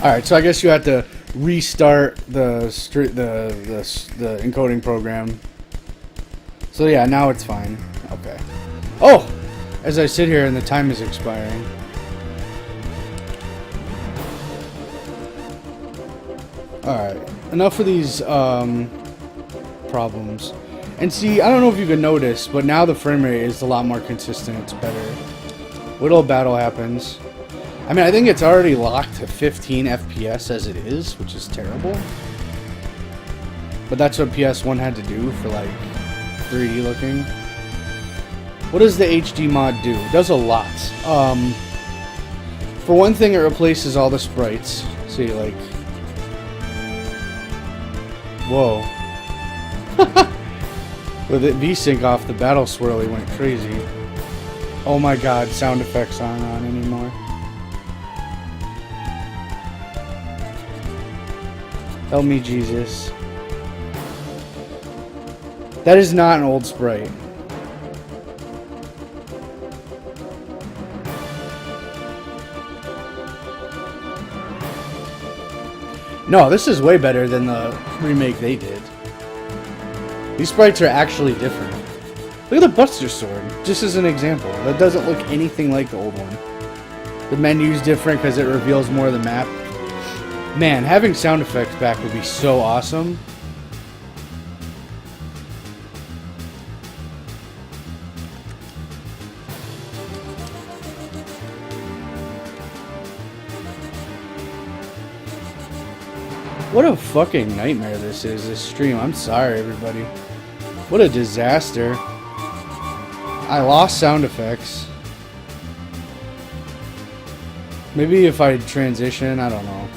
Alright, so I guess you have to restart the encoding program. So yeah, now it's fine. Okay. Oh! As I sit here and the time is expiring. Alright, enough of these problems. And see, I don't know if you can notice, but now the frame rate is a lot more consistent. It's better. Little battle happens. I mean, I think it's already locked to 15 FPS as it is, which is terrible. But that's what PS1 had to do for, like, 3D looking. What does the HD mod do? It does a lot. For one thing, it replaces all the sprites. See, like... Whoa. With it VSync off, the battle swirly went crazy. Oh my god, sound effects aren't on anymore. Help me, Jesus. That is not an old sprite. No, this is way better than the remake they did. These sprites are actually different. Look at the Buster Sword, just as an example. That doesn't look anything like the old one. The menu's different because it reveals more of the map. Man, having sound effects back would be so awesome. What a fucking nightmare this is, this stream. I'm sorry, everybody. What a disaster. I lost sound effects. Maybe if I transition, I don't know.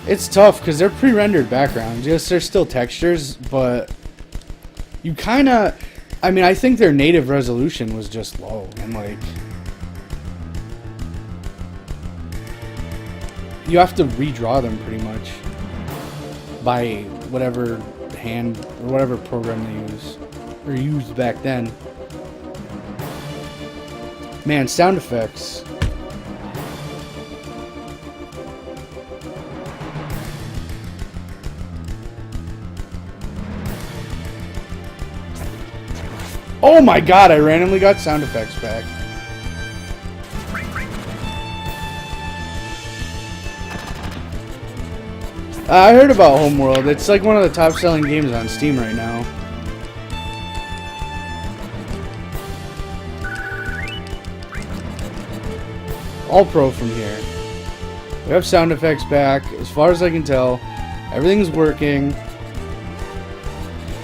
It's tough because they're pre-rendered backgrounds. Yes, they're still textures, but you kind of... I mean, I think their native resolution was just low. And, like... You have to redraw them pretty much. By whatever hand... or whatever program they use. Or used back then. Man, sound effects... Oh my god, I randomly got sound effects back. I heard about Homeworld. It's like one of the top selling games on Steam right now. All pro from here. We have sound effects back. As far as I can tell, everything's working.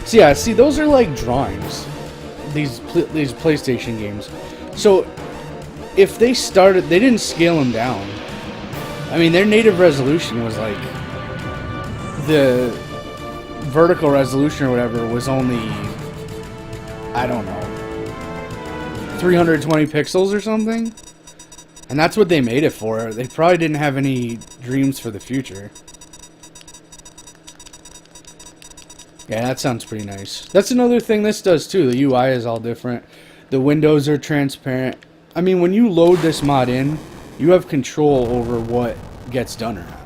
So yeah, see, those are like drawings. These PlayStation games. So if they started, they didn't scale them down. I mean, their native resolution was like the vertical resolution or whatever was only, I don't know, 320 pixels or something. And that's what they made it for. They probably didn't have any dreams for the future. Yeah, that sounds pretty nice. That's another thing this does too. The UI is all different. The windows are transparent. I mean, when you load this mod in, you have control over what gets done or not.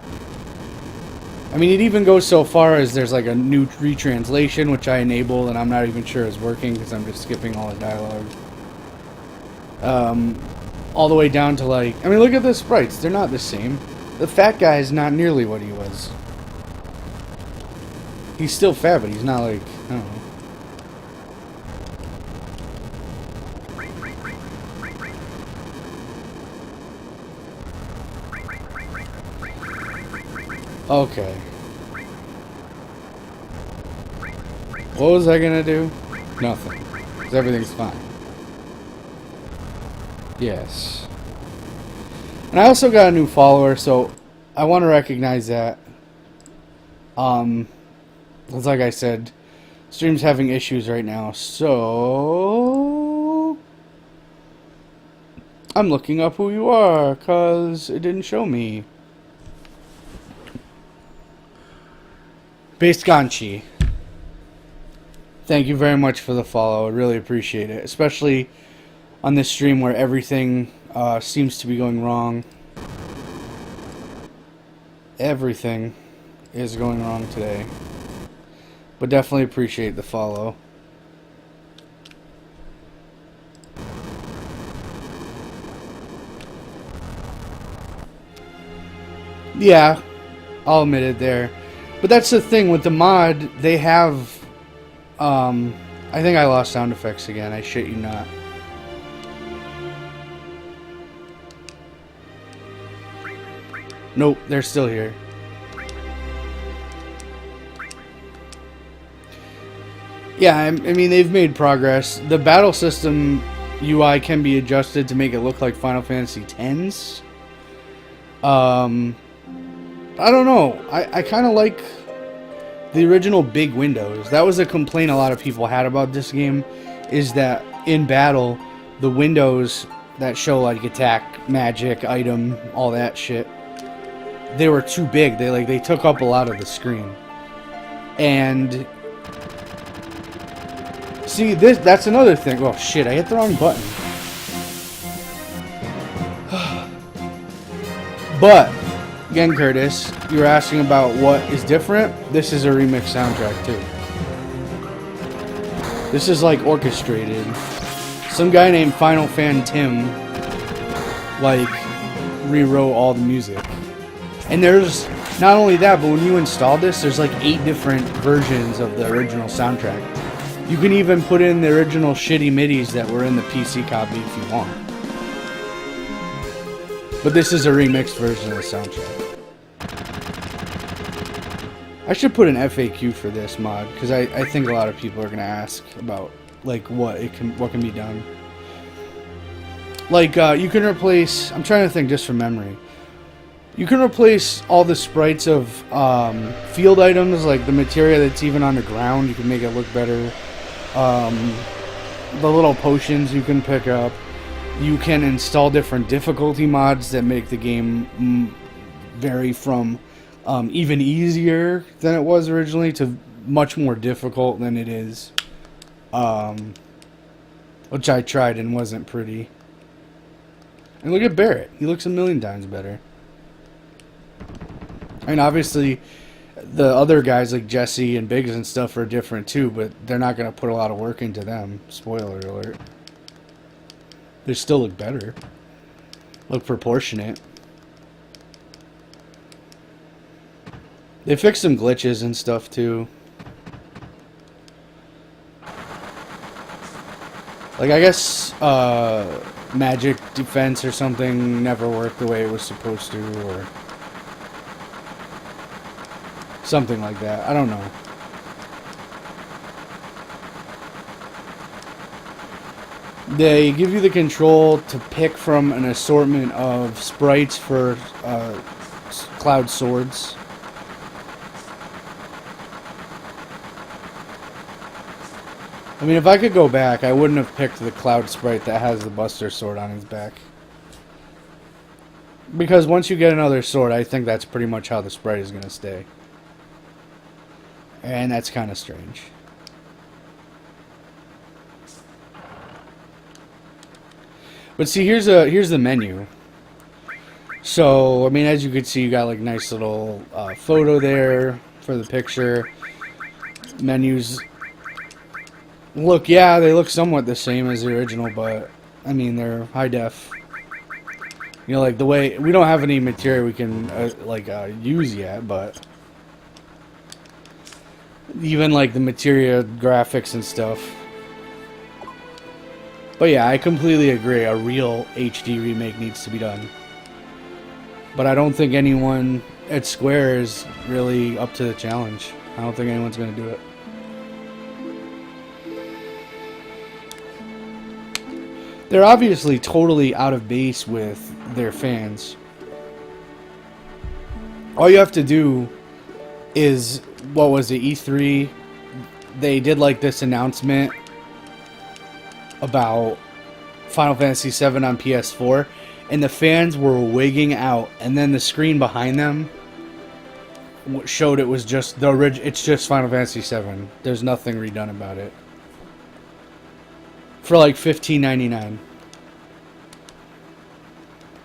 I mean, it even goes so far as there's like a new retranslation, which I enabled, and I'm not even sure is working because I'm just skipping all the dialogue. All the way down to like... I mean, look at the sprites. They're not the same. The fat guy is not nearly what he was. He's still fat, but he's not like, I don't know. Okay. What was I gonna do? Nothing. Because everything's fine. Yes. And I also got a new follower, so I want to recognize that. It's like I said, stream's having issues right now, so I'm looking up who you are, cause it didn't show me. Based Ganchi. Thank you very much for the follow. I really appreciate it. Especially on this stream where everything seems to be going wrong. Everything is going wrong today. But definitely appreciate the follow. Yeah, I'll admit it there. But that's the thing with the mod, they have I think I lost sound effects again, I shit you not. Nope, they're still here. Yeah, I mean, they've made progress. The battle system UI can be adjusted to make it look like Final Fantasy X's. I don't know. I kind of like the original big windows. That was a complaint a lot of people had about this game, is that in battle, the windows that show like attack, magic, item, all that shit, they were too big. They took up a lot of the screen. And see, that's another thing. Oh shit, I hit the wrong button. But again, Curtis, you were asking about what is different. This is a remix soundtrack too. This is like orchestrated. Some guy named Final Fan Tim like rewrote all the music. And there's not only that, but when you install this, there's like 8 different versions of the original soundtrack. You can even put in the original shitty midis that were in the PC copy if you want. But this is a remixed version of the soundtrack. I should put an FAQ for this mod, because I think a lot of people are going to ask about like what can be done. Like you can replace, I'm trying to think just from memory. You can replace all the sprites of field items, like the materia that's even on the ground. You can make it look better. The little potions you can pick up. You can install different difficulty mods that make the game vary from even easier than it was originally to much more difficult than it is. Which I tried and wasn't pretty. And look at Barrett. He looks a million times better. I mean, obviously, the other guys like Jesse and Biggs and stuff are different too, but they're not going to put a lot of work into them. Spoiler alert. They still look better. Look proportionate. They fixed some glitches and stuff too. Like, I guess magic defense or something never worked the way it was supposed to, or something like that. I don't know. They give you the control to pick from an assortment of sprites for Cloud Swords. I mean, if I could go back, I wouldn't have picked the Cloud sprite that has the Buster Sword on his back. Because once you get another sword, I think that's pretty much how the sprite is going to stay. And that's kind of strange. But see, here's the menu. So, I mean, as you can see, you got like nice little photo there for the picture. Menus look, yeah, they look somewhat the same as the original, but I mean, they're high def. You know, like the way we don't have any material we can use yet, but even like the materia graphics and stuff. But yeah, I completely agree. A real HD remake needs to be done. But I don't think anyone at Square is really up to the challenge. I don't think anyone's going to do it. They're obviously totally out of base with their fans. All you have to do is, what was it, E3? They did like this announcement about Final Fantasy VII on PS4, and the fans were wigging out, and then the screen behind them showed it was just the it's just Final Fantasy VII. There's nothing redone about it. For like $15.99.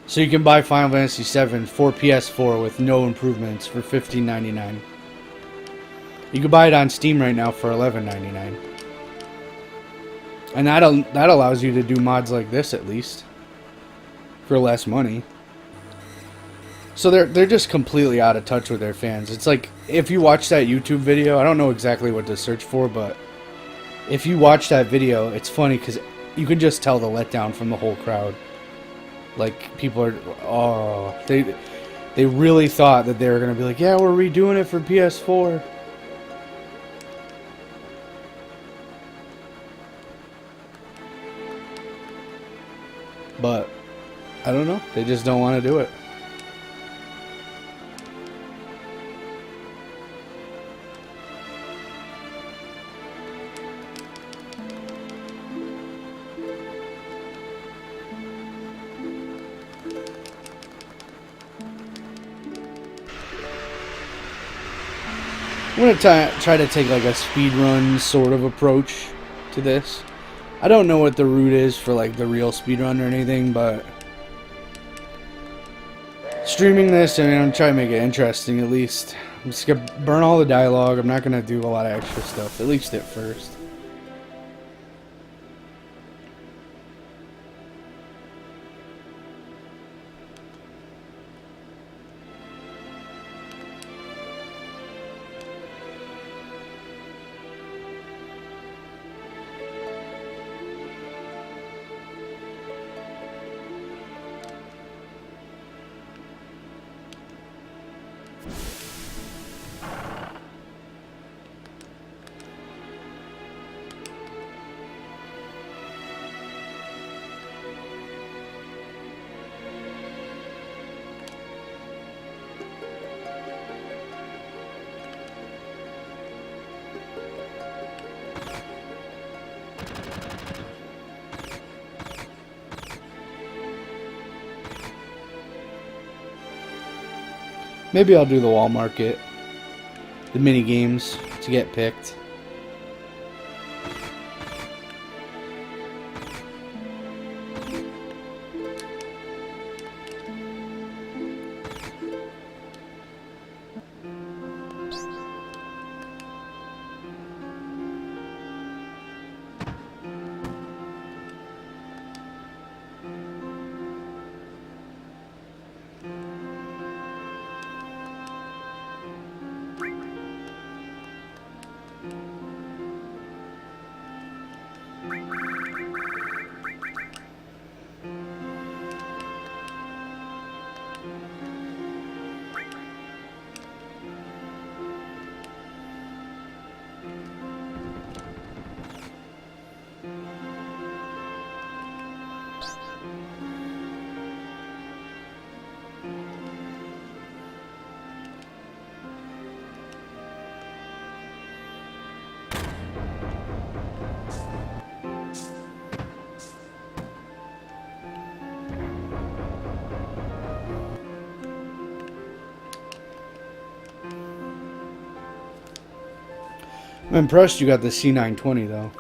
So you can buy Final Fantasy VII for PS4 with no improvements for $15.99. You can buy it on Steam right now for $11.99. And that allows you to do mods like this at least for less money. So they're just completely out of touch with their fans. It's like if you watch that YouTube video, I don't know exactly what to search for, but if you watch that video, it's funny because you can just tell the letdown from the whole crowd. Like people are, they really thought that they were gonna be like, yeah, we're redoing it for PS4. But I don't know. They just don't want to do it. I'm going to try to take like a speedrun sort of approach to this. I don't know what the route is for like the real speedrun or anything, but streaming this, I mean, I'm trying to make it interesting at least. I'm just going to burn all the dialogue. I'm not going to do a lot of extra stuff, at least at first. Maybe I'll do the wall market, the mini games to get picked. I'm impressed you got the C920 though.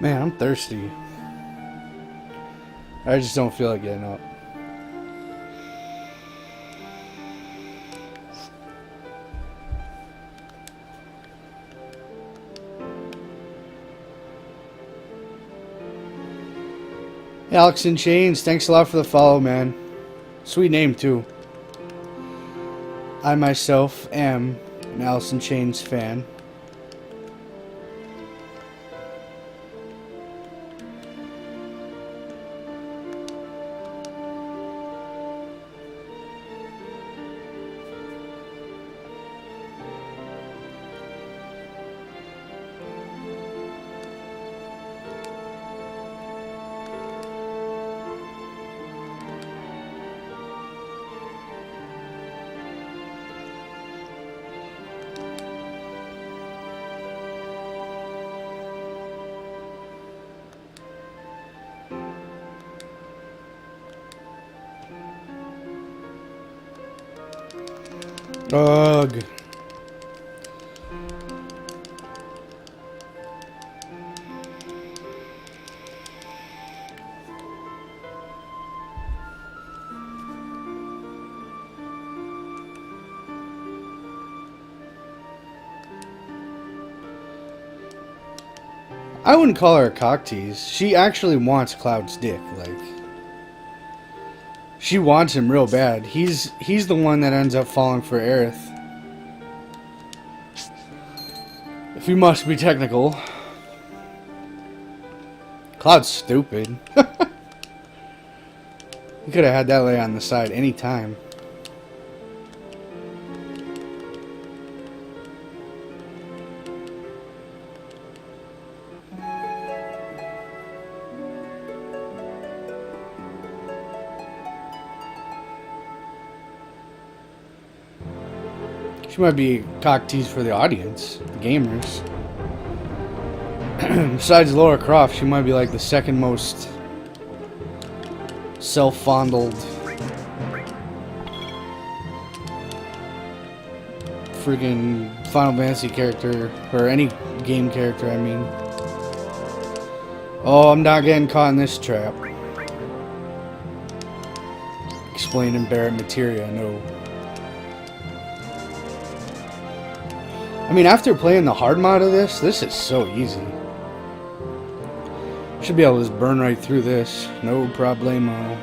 Man, I'm thirsty. I just don't feel like getting up. Alex in Chains, thanks a lot for the follow, man. Sweet name, too. I myself am an Alice in Chains fan. Ugh. I wouldn't call her a cock tease. She actually wants Cloud's dick, like... She wants him real bad. He's the one that ends up falling for Aerith. If you must be technical. Cloud's stupid. He could have had that lay on the side any time. She might be cock tease for the audience, the gamers. Besides Lara Croft, she might be like the second most self-fondled freaking Final Fantasy character, or any game character, I mean. Oh, I'm not getting caught in this trap. Explain Barrett Materia, no. I mean, after playing the hard mod of this is so easy. Should be able to just burn right through this. No problemo.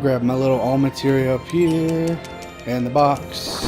Grab my little all materia up here. And the box.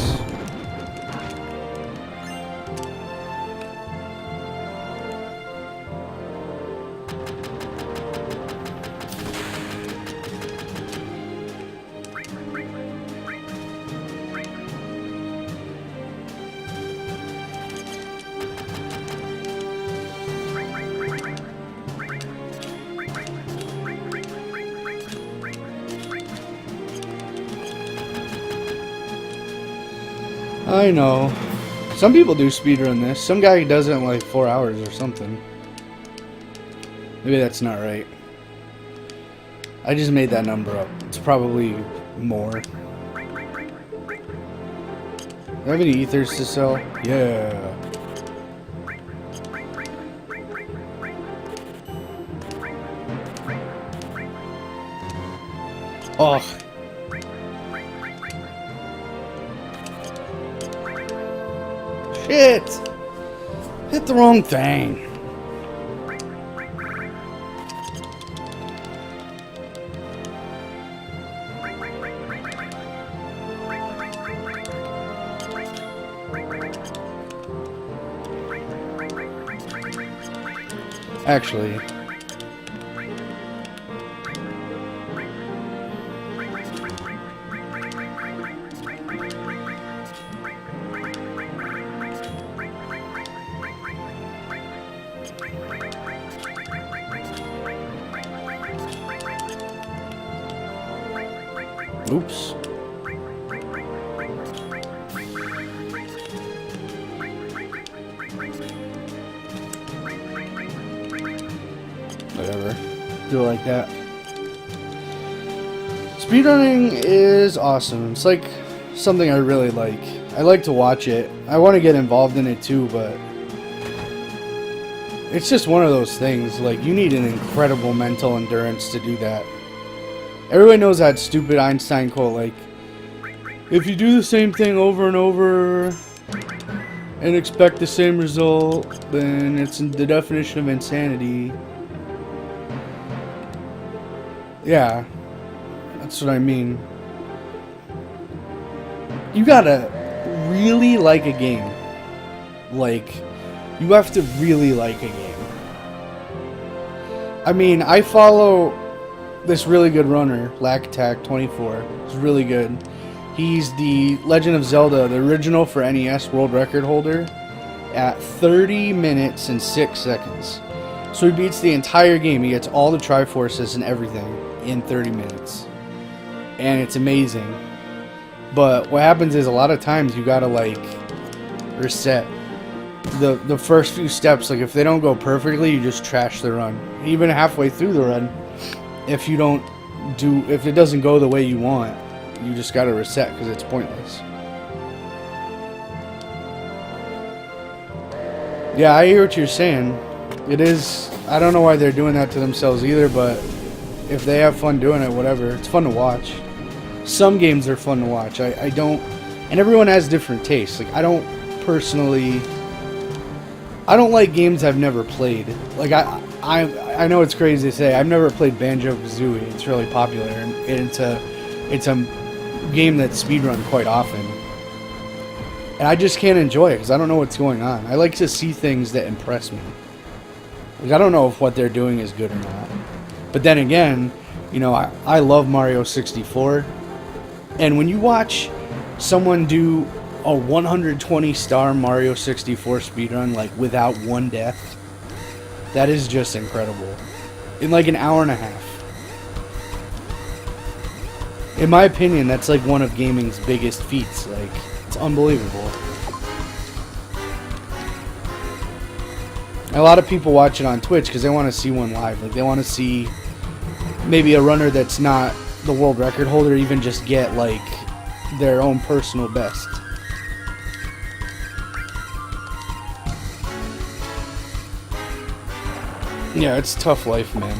I know. Some people do speedrun this. Some guy does it in like 4 hours or something. Maybe that's not right. I just made that number up. It's probably more. Do I have any ethers to sell? Yeah. Oh. Shit! Hit the wrong thing. Actually, oops. Whatever. Do it like that. speedrunning is awesome. It's like something I really like. I like to watch it. I want to get involved in it too, but it's just one of those things. Like, you need an incredible mental endurance to do that. Everybody knows that stupid Einstein quote, like, if you do the same thing over and over and expect the same result, then it's the definition of insanity. Yeah, that's what I mean. You gotta really like a game. Like, you have to really like a game. I mean, I follow this really good runner, LackAttack24. He's really good. He's the Legend of Zelda, the original for NES world record holder, at 30 minutes and 6 seconds. So he beats the entire game. He gets all the Triforces and everything in 30 minutes. And it's amazing. But what happens is a lot of times you gotta, like, reset. The first few steps, like, if they don't go perfectly, you just trash the run. Even halfway through the run, if it doesn't go the way you want, you just gotta reset because it's pointless. Yeah, I hear what you're saying. It is. I don't know why they're doing that to themselves either, but if they have fun doing it, whatever. It's fun to watch. Some games are fun to watch. I don't. And everyone has different tastes. Like, I don't personally. I don't like games I've never played. Like, I know it's crazy to say. I've never played Banjo-Kazooie. It's really popular, and it's a game that's speedrun quite often. And I just can't enjoy it because I don't know what's going on. I like to see things that impress me. Like, I don't know if what they're doing is good or not. But then again, you know, I love Mario 64. And when you watch someone do a 120-star Mario 64 speedrun, like, without one death, that is just incredible. In like an hour and a half. In my opinion, that's like one of gaming's biggest feats. Like, it's unbelievable. A lot of people watch it on Twitch because they want to see one live. Like, they want to see maybe a runner that's not the world record holder even just get, like, their own personal best. Yeah, it's tough life, man.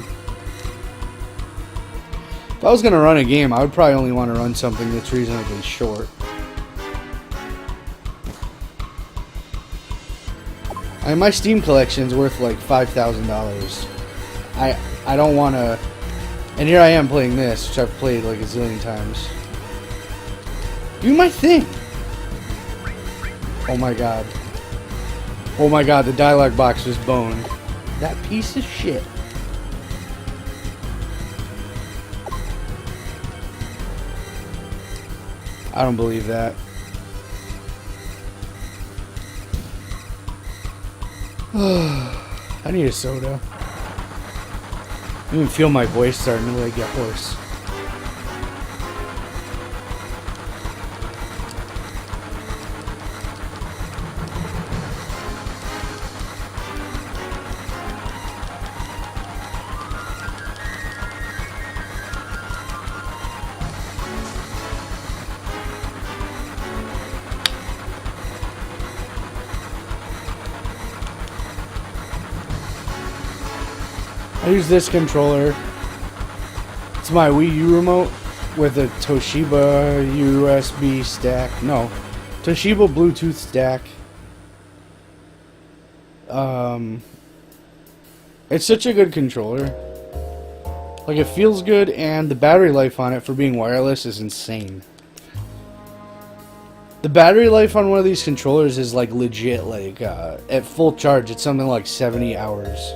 If I was going to run a game, I would probably only want to run something that's reasonably short. I mean, my Steam collection's worth like $5,000. I don't want to... And here I am playing this, which I've played like a zillion times. Do my thing! Oh my god. Oh my god, the dialogue box was boned. That piece of shit. I don't believe that. I need a soda. I even feel my voice starting to like get hoarse. I use this controller. It's my Wii U remote with a Toshiba USB stack. No, Toshiba Bluetooth stack. It's such a good controller. Like, it feels good, and the battery life on it for being wireless is insane. The battery life on one of these controllers is like legit, like at full charge it's something like 70 hours.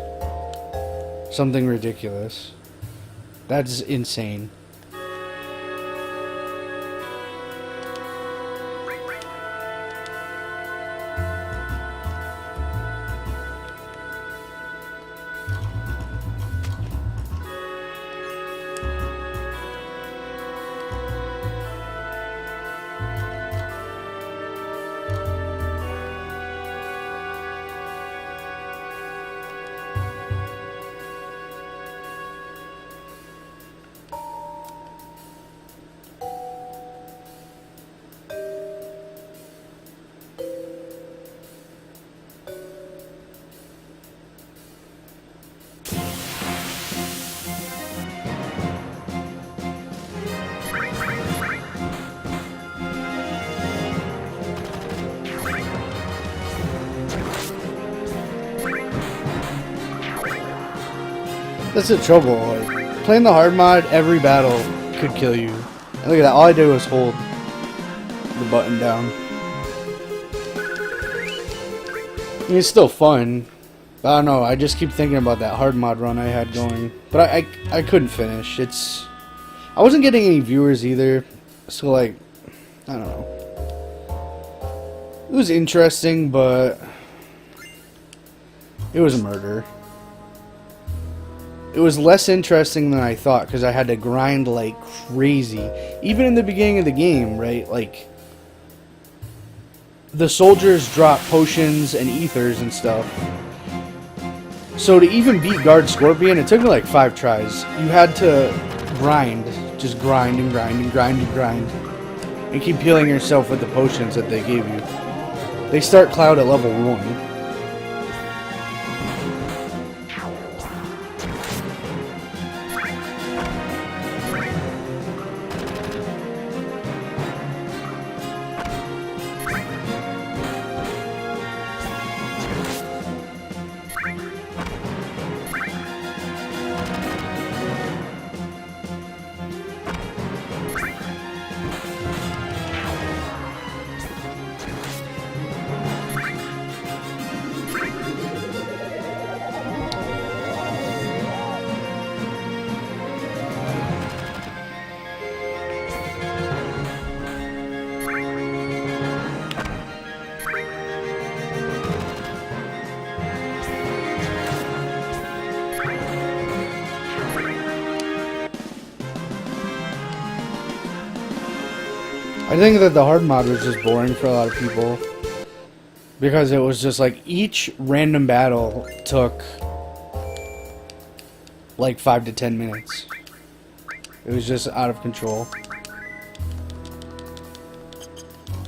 Something ridiculous. That's insane. That's the trouble. Like, playing the hard mod, every battle could kill you. And look at that. All I did was hold the button down. I mean, it's still fun. But I don't know. I just keep thinking about that hard mod run I had going. But I couldn't finish. I wasn't getting any viewers either. So, like, I don't know. It was interesting, but it was a murder. It was less interesting than I thought because I had to grind like crazy. Even in the beginning of the game, right? Like, the soldiers drop potions and ethers and stuff. So to even beat Guard Scorpion, it took me like 5 tries. You had to grind. Just grind and grind and grind and grind. And keep healing yourself with the potions that they gave you. They start Cloud at level 1. I think that the hard mod was just boring for a lot of people because it was just like each random battle took like 5 to 10 minutes. It was just out of control.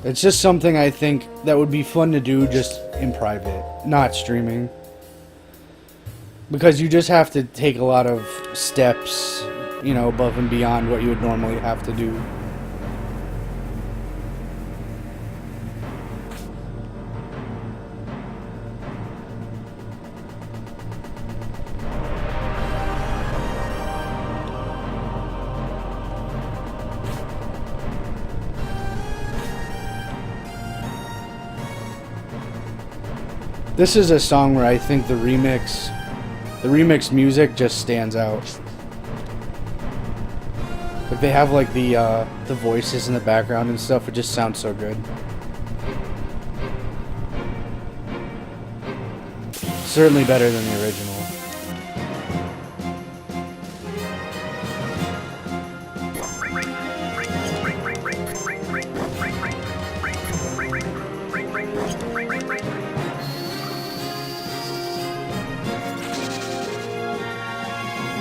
It's just something I think that would be fun to do just in private, not streaming. Because you just have to take a lot of steps, you know, above and beyond what you would normally have to do. This is a song where I think the remix music just stands out. Like they have like the voices in the background and stuff. It just sounds so good. Certainly better than the original.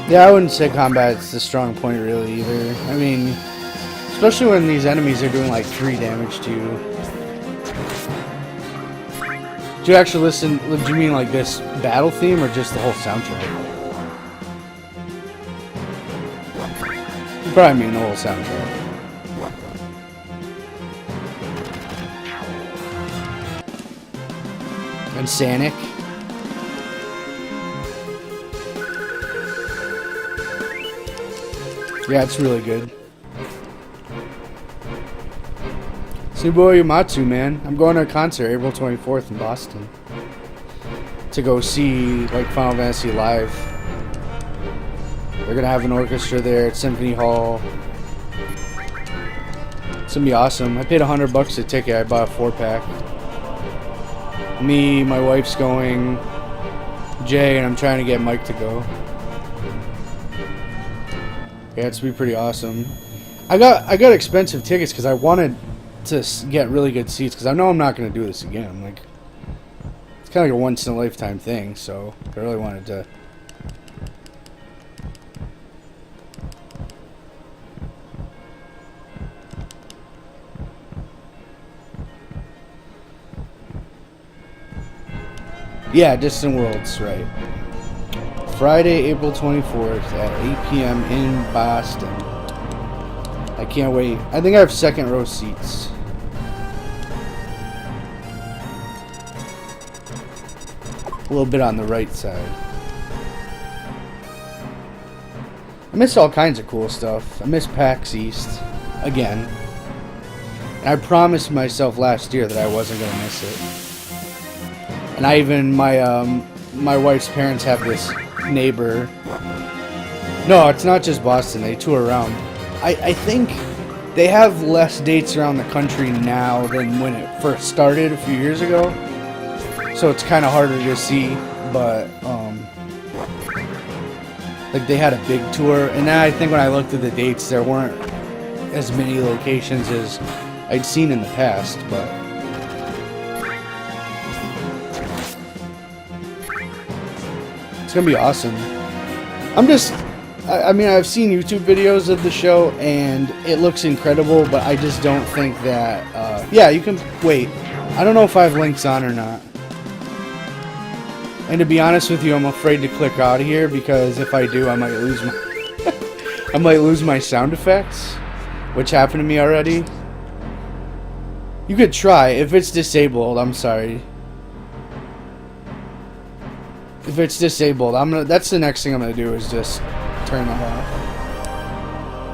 Yeah, I wouldn't say combat's the strong point really either. I mean, especially when these enemies are doing like 3 damage to you. Do you actually listen, do you mean like this battle theme or just the whole soundtrack? You probably mean the whole soundtrack. And Sanic. Yeah, it's really good. Subaru Uematsu, man. I'm going to a concert April 24th in Boston. To go see, like, Final Fantasy live. They're going to have an orchestra there at Symphony Hall. It's going to be awesome. I paid $100 a ticket. I bought a 4-pack. Me, my wife's going. Jay, and I'm trying to get Mike to go. Yeah, it's gonna be pretty awesome. I got expensive tickets because I wanted to get really good seats because I know I'm not gonna do this again. Like, it's kind of like a once in a lifetime thing, so I really wanted to. Yeah, Distant Worlds, right. Friday, April 24th at 8 p.m. in Boston. I can't wait. I think I have second row seats. A little bit on the right side. I miss all kinds of cool stuff. I miss PAX East again. And I promised myself last year that I wasn't gonna miss it. And I even my wife's parents have this neighbor. No, it's not just Boston. They tour around. I think they have less dates around the country now than when it first started a few years ago. So it's kind of harder to see, but like they had a big tour, and then I think when I looked at the dates, there weren't as many locations as I'd seen in the past, but it's gonna be awesome. I mean, I've seen YouTube videos of the show, and it looks incredible, but I just don't think that, yeah, you can, wait, I don't know if I have links on or not. And to be honest with you, I'm afraid to click out of here, because if I do, I might lose my, I might lose my sound effects, which happened to me already. You could try, if it's disabled, I'm sorry. If it's disabled, that's the next thing I'm gonna do, is just turn that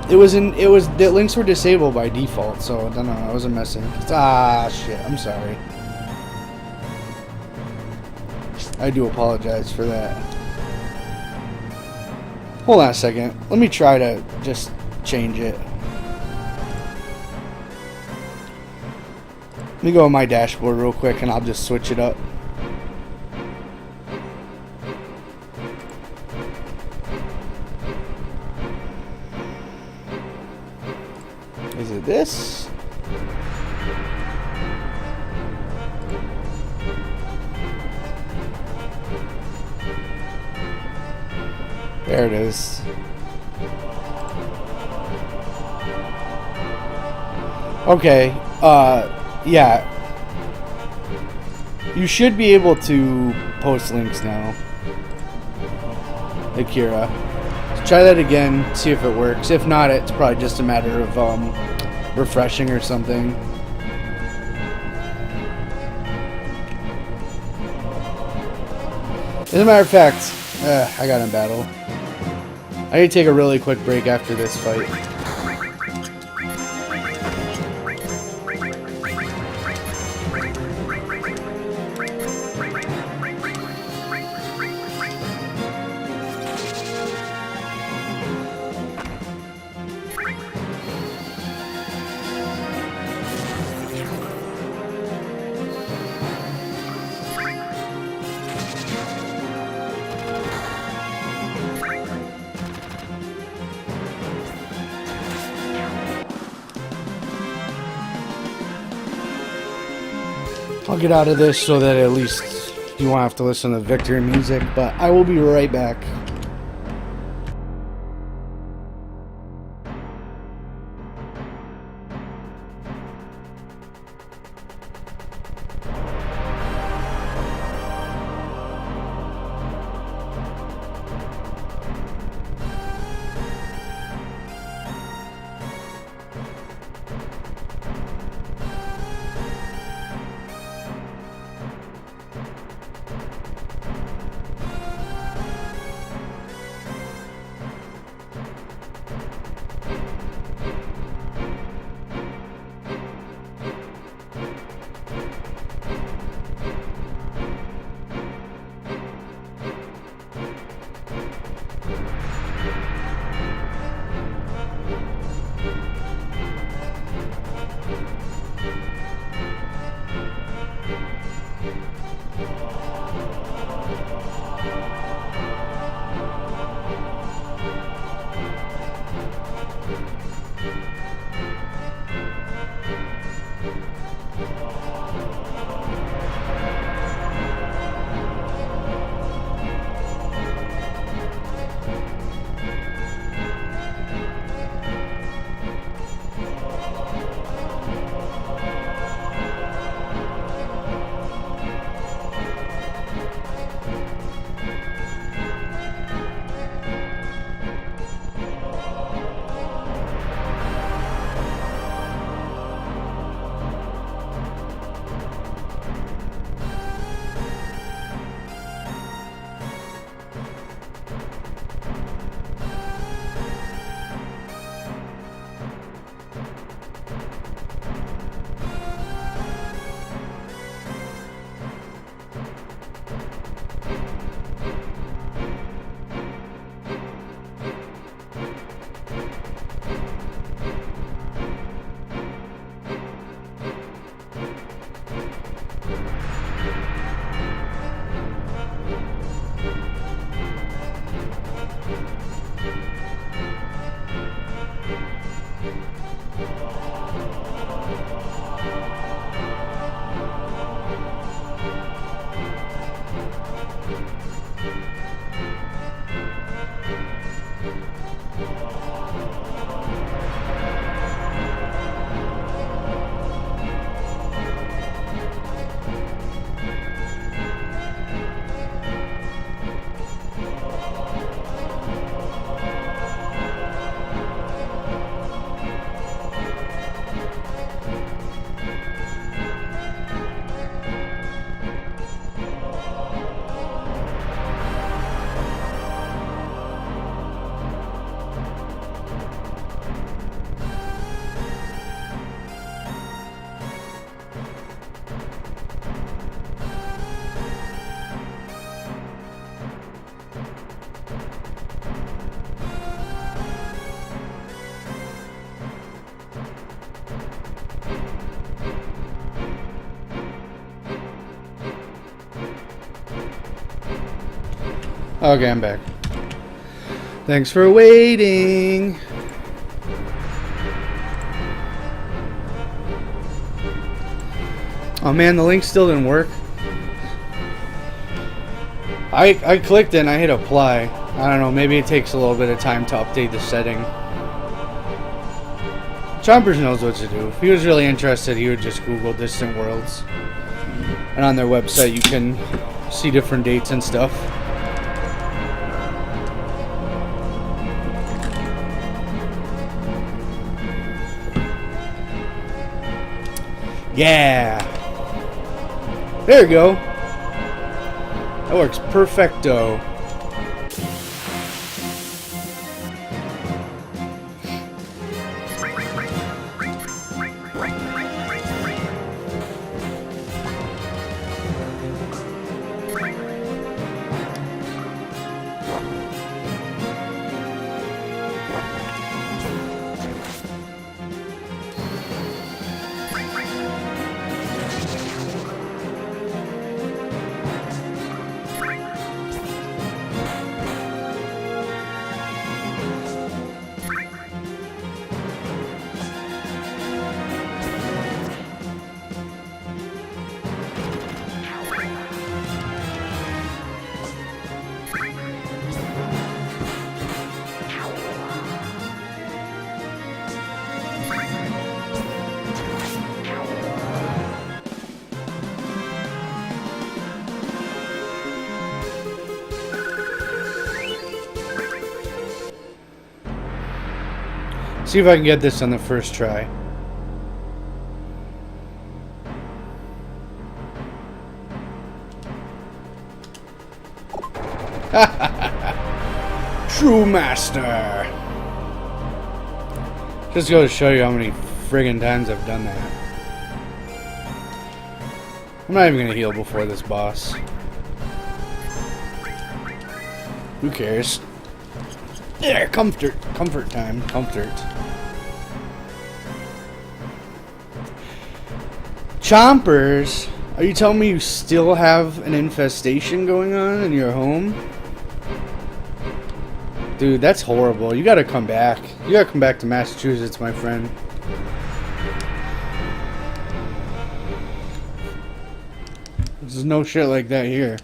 off. The links were disabled by default, so I don't know, I wasn't messing. Ah, shit, I'm sorry. I do apologize for that. Hold on a second. Let me try to just change it. Let me go on my dashboard real quick and I'll just switch it up. Is it this? There it is. Okay, yeah. You should be able to post links now. Akira. So try that again, see if it works. If not, it's probably just a matter of refreshing or something. As a matter of fact, I got in battle. I need to take a really quick break after this fight. I'll get out of this so that at least you won't have to listen to victory music, but I will be right back. Okay, I'm back. Thanks for waiting. Oh man, the link still didn't work. I clicked it and I hit apply. I don't know, maybe it takes a little bit of time to update the setting. Chompers knows what to do. If he was really interested, he would just Google Distant Worlds. And on their website you can see different dates and stuff. Yeah! There you go. That works perfecto. See if I can get this on the first try. True master. Just goes to show you how many friggin' times I've done that. I'm not even gonna heal before this boss. Who cares? Yeah, comfort time, comfort. Chompers, are you telling me you still have an infestation going on in your home? Dude, that's horrible. You gotta come back. You gotta come back to Massachusetts, my friend. There's no shit like that here.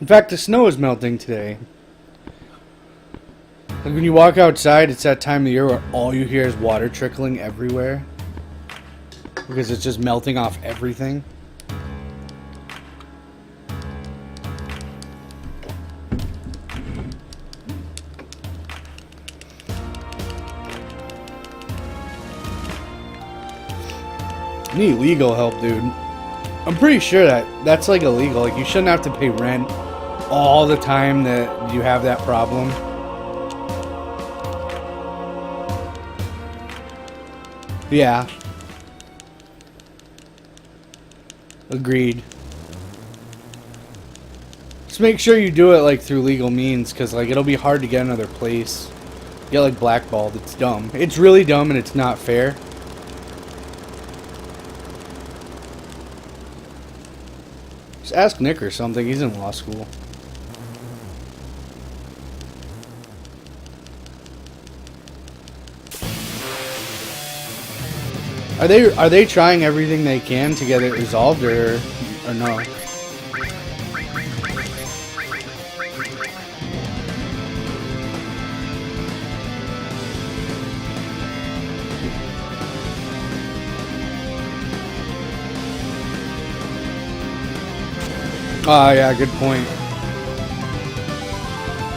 In fact, the snow is melting today. Like when you walk outside, it's that time of year where all you hear is water trickling everywhere. Because it's just melting off everything. Need legal help, dude. I'm pretty sure that's like illegal. Like you shouldn't have to pay rent all the time that you have that problem. Yeah. Agreed. Just make sure you do it like through legal means, because like it'll be hard to get another place. Get like blackballed. It's dumb. It's really dumb and it's not fair. Just ask Nick or something. He's in law school. Are they trying everything they can to get it resolved or no? Oh yeah, good point.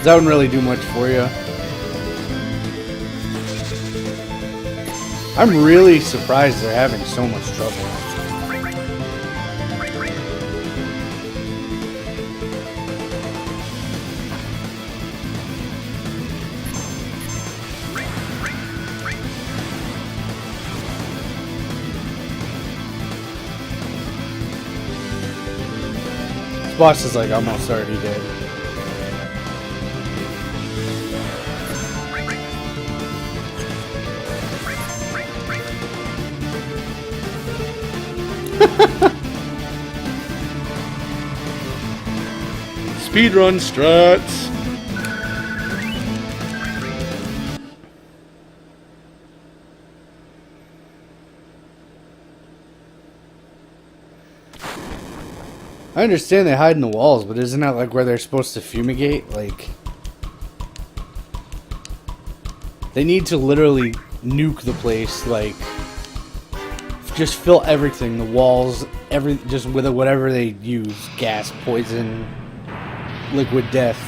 That wouldn't really do much for you. I'm really surprised they're having so much trouble. This boss is like almost already dead. Speedrun struts. I understand they hide in the walls, but isn't that like where they're supposed to fumigate? Like, they need to literally nuke the place, like, just fill everything, the walls, just with whatever they use, gas, poison, liquid death.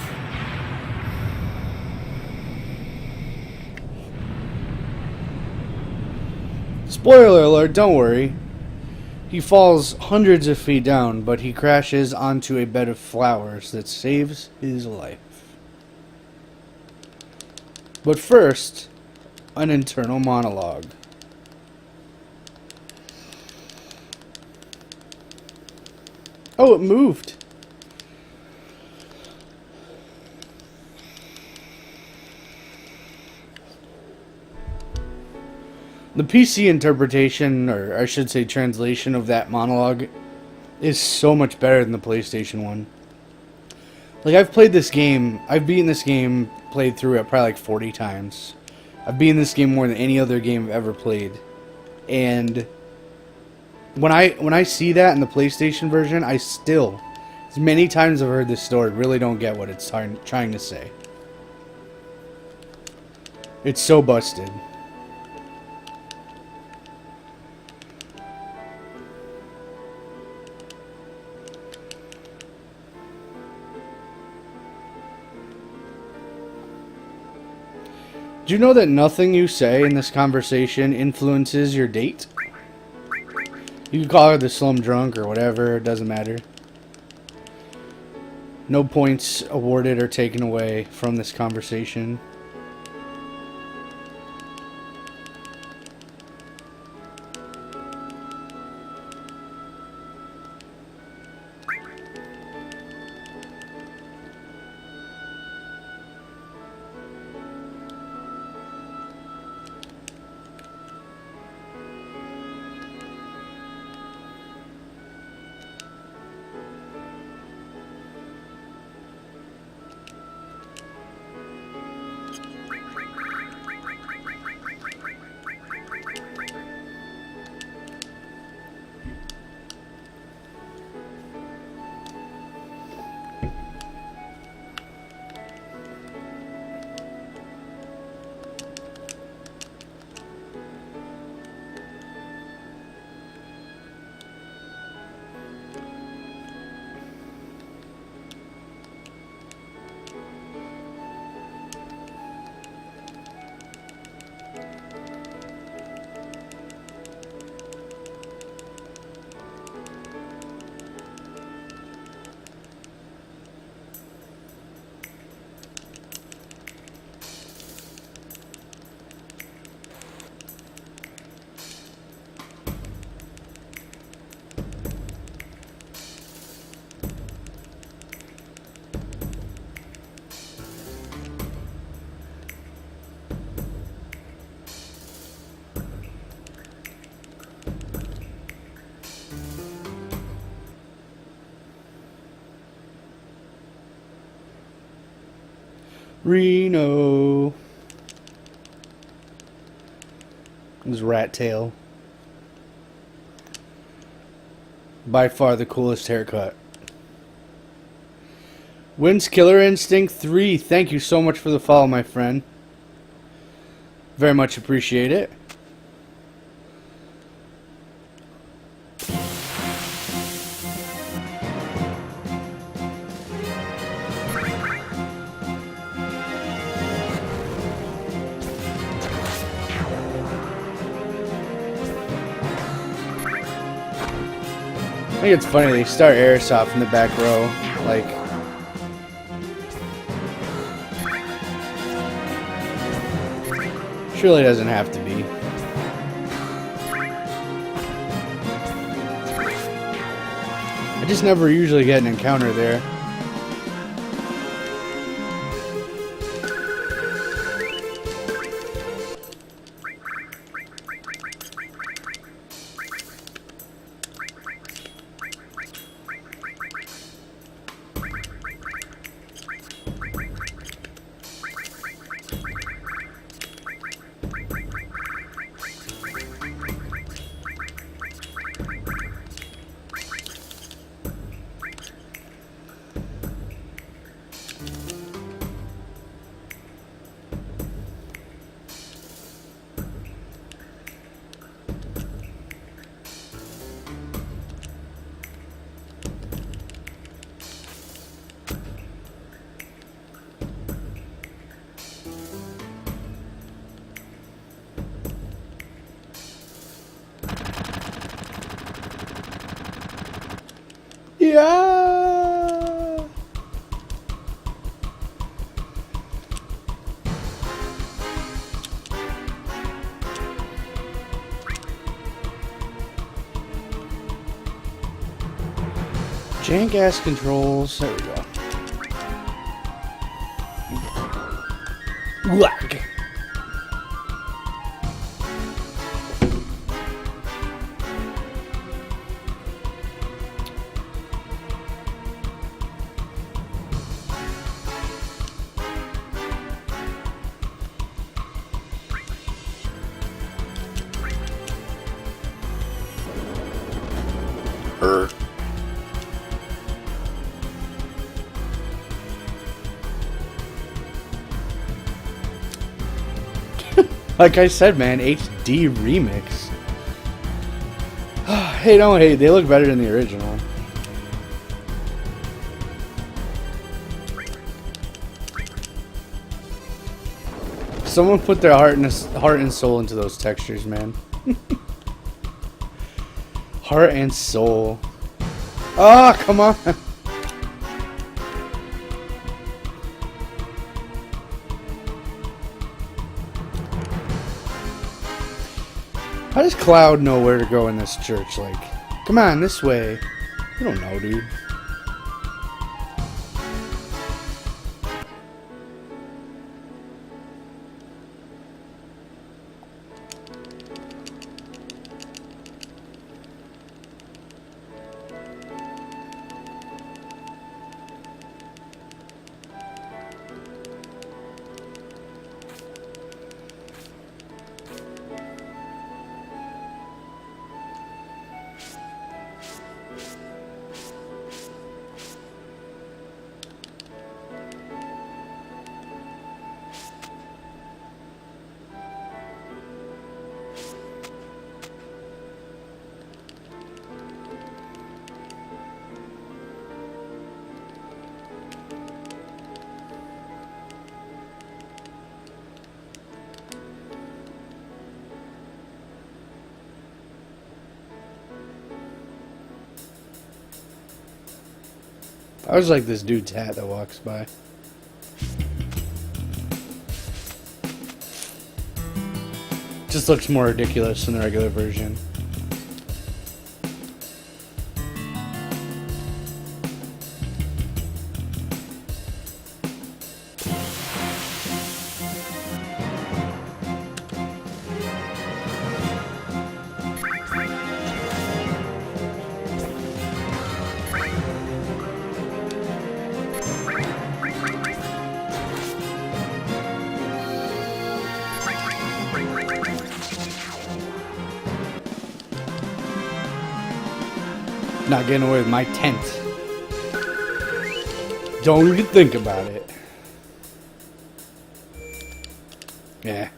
Spoiler alert, don't worry. He falls hundreds of feet down, but he crashes onto a bed of flowers that saves his life. But first, an internal monologue. Oh, it moved. The PC interpretation, or I should say translation of that monologue, is so much better than the PlayStation one. Like, I've beaten this game, played through it probably like 40 times. I've beaten this game more than any other game I've ever played. And when I see that in the PlayStation version, I still, as many times I've heard this story, really don't get what it's trying to say. It's so busted. Do you know that nothing you say in this conversation influences your date? You can call her the slum drunk or whatever, it doesn't matter. No points awarded or taken away from this conversation. Reno. His rat tail. By far the coolest haircut. Wins Killer Instinct 3. Thank you so much for the follow, my friend. Very much appreciate it. I think it's funny, they start Airsoft in the back row, like... Surely doesn't have to be. I just never usually get an encounter there. Yeah. Jank ass controls. There we go. Whack. Like I said, man, HD remix. Hey, don't hate. They look better than the original. Someone put their heart and soul into those textures, man. Heart and soul. Ah, come on. How does Cloud know where to go in this church? Like, come on, this way. You don't know, dude. I was like this dude's hat that walks by. Just looks more ridiculous than the regular version. Not getting away with my tent. Don't even think about it. Yeah.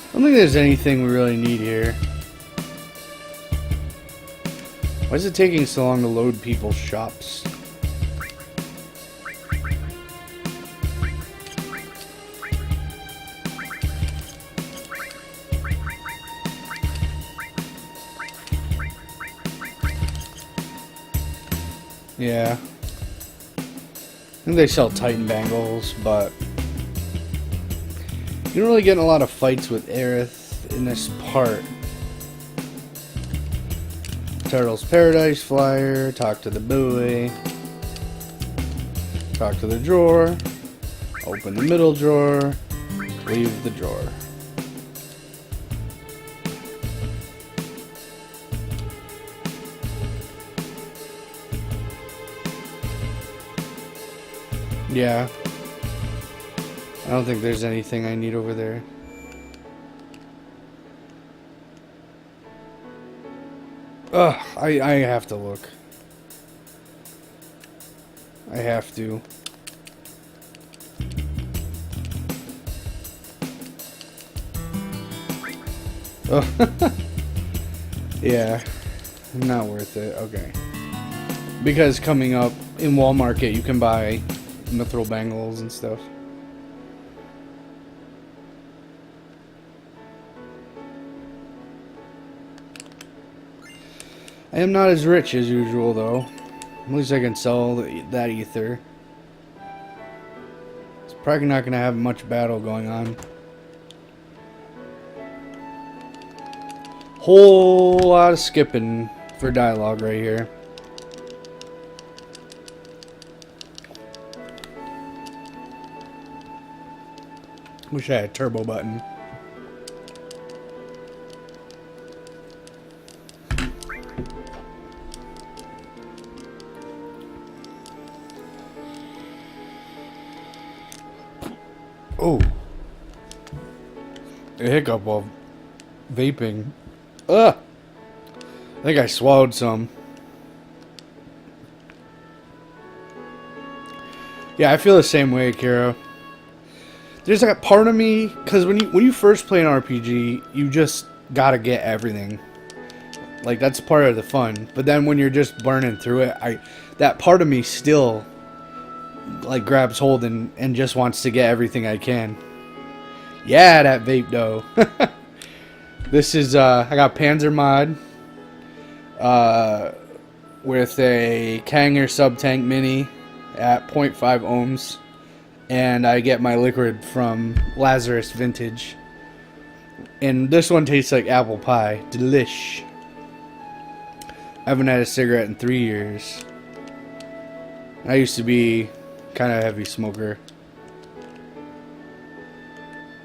I don't think there's anything we really need here. Why is it taking so long to load people's shops? Yeah. I think they sell Titan bangles, but you don't really get in a lot of fights with Aerith in this part. Turtle's Paradise Flyer, talk to the buoy, talk to the drawer, open the middle drawer, leave the drawer. Yeah. I don't think there's anything I need over there. Ugh, I have to look. I have to. Oh, yeah, not worth it. Okay, because coming up in Walmart, you can buy mithril bangles and stuff. I am not as rich as usual, though. At least I can sell that ether. It's probably not going to have much battle going on. Whole lot of skipping for dialogue right here. Wish I had a turbo button. Oh, a hiccup while vaping. Ugh. I think I swallowed some. Yeah, I feel the same way, Kira. There's like a part of me, because when you first play an RPG, you just gotta get everything. Like, that's part of the fun. But then when you're just burning through it, that part of me still like grabs hold and just wants to get everything I can. Yeah, that vape though. This is I got Panzer mod with a Kanger sub tank mini at 0.5 ohms, and I get my liquid from Lazarus Vintage. And this one tastes like apple pie. Delish. I haven't had a cigarette in 3 years. I used to be kind of a heavy smoker.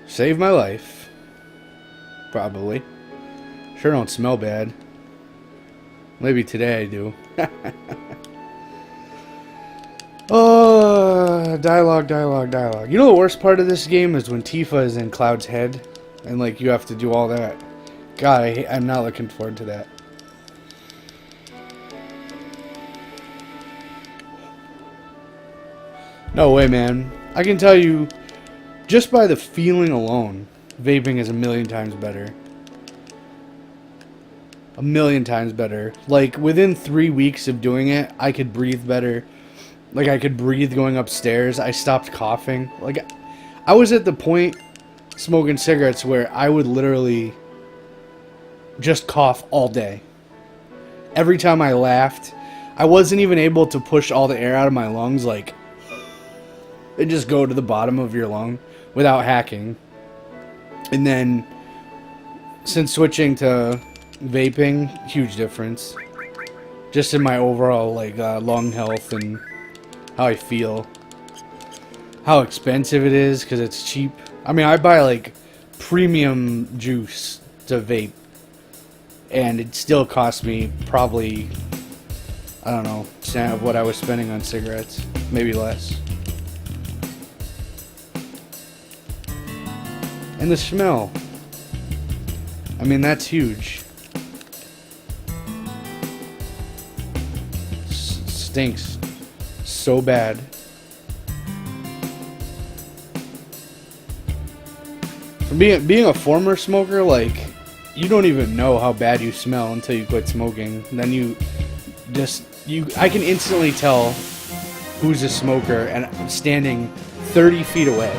Saved my life. Probably. Sure don't smell bad. Maybe today I do. Oh, dialogue. You know the worst part of this game is when Tifa is in Cloud's head and like you have to do all that. God, I'm not looking forward to that. No way, man. I can tell you, just by the feeling alone, vaping is a million times better. A million times better. Like, within 3 weeks of doing it, I could breathe better. Like, I could breathe going upstairs. I stopped coughing. Like, I was at the point smoking cigarettes where I would literally just cough all day. Every time I laughed, I wasn't even able to push all the air out of my lungs, like, and just go to the bottom of your lung without hacking. And then, since switching to vaping, huge difference. Just in my overall, like, lung health and how I feel. How expensive it is, because it's cheap. I mean, I buy, like, premium juice to vape. And it still costs me probably, I don't know, % of what I was spending on cigarettes. Maybe less. And the smell. I mean, that's huge. Stinks so bad. From being a former smoker, like, you don't even know how bad you smell until you quit smoking. And then I can instantly tell who's a smoker, and I'm standing 30 feet away.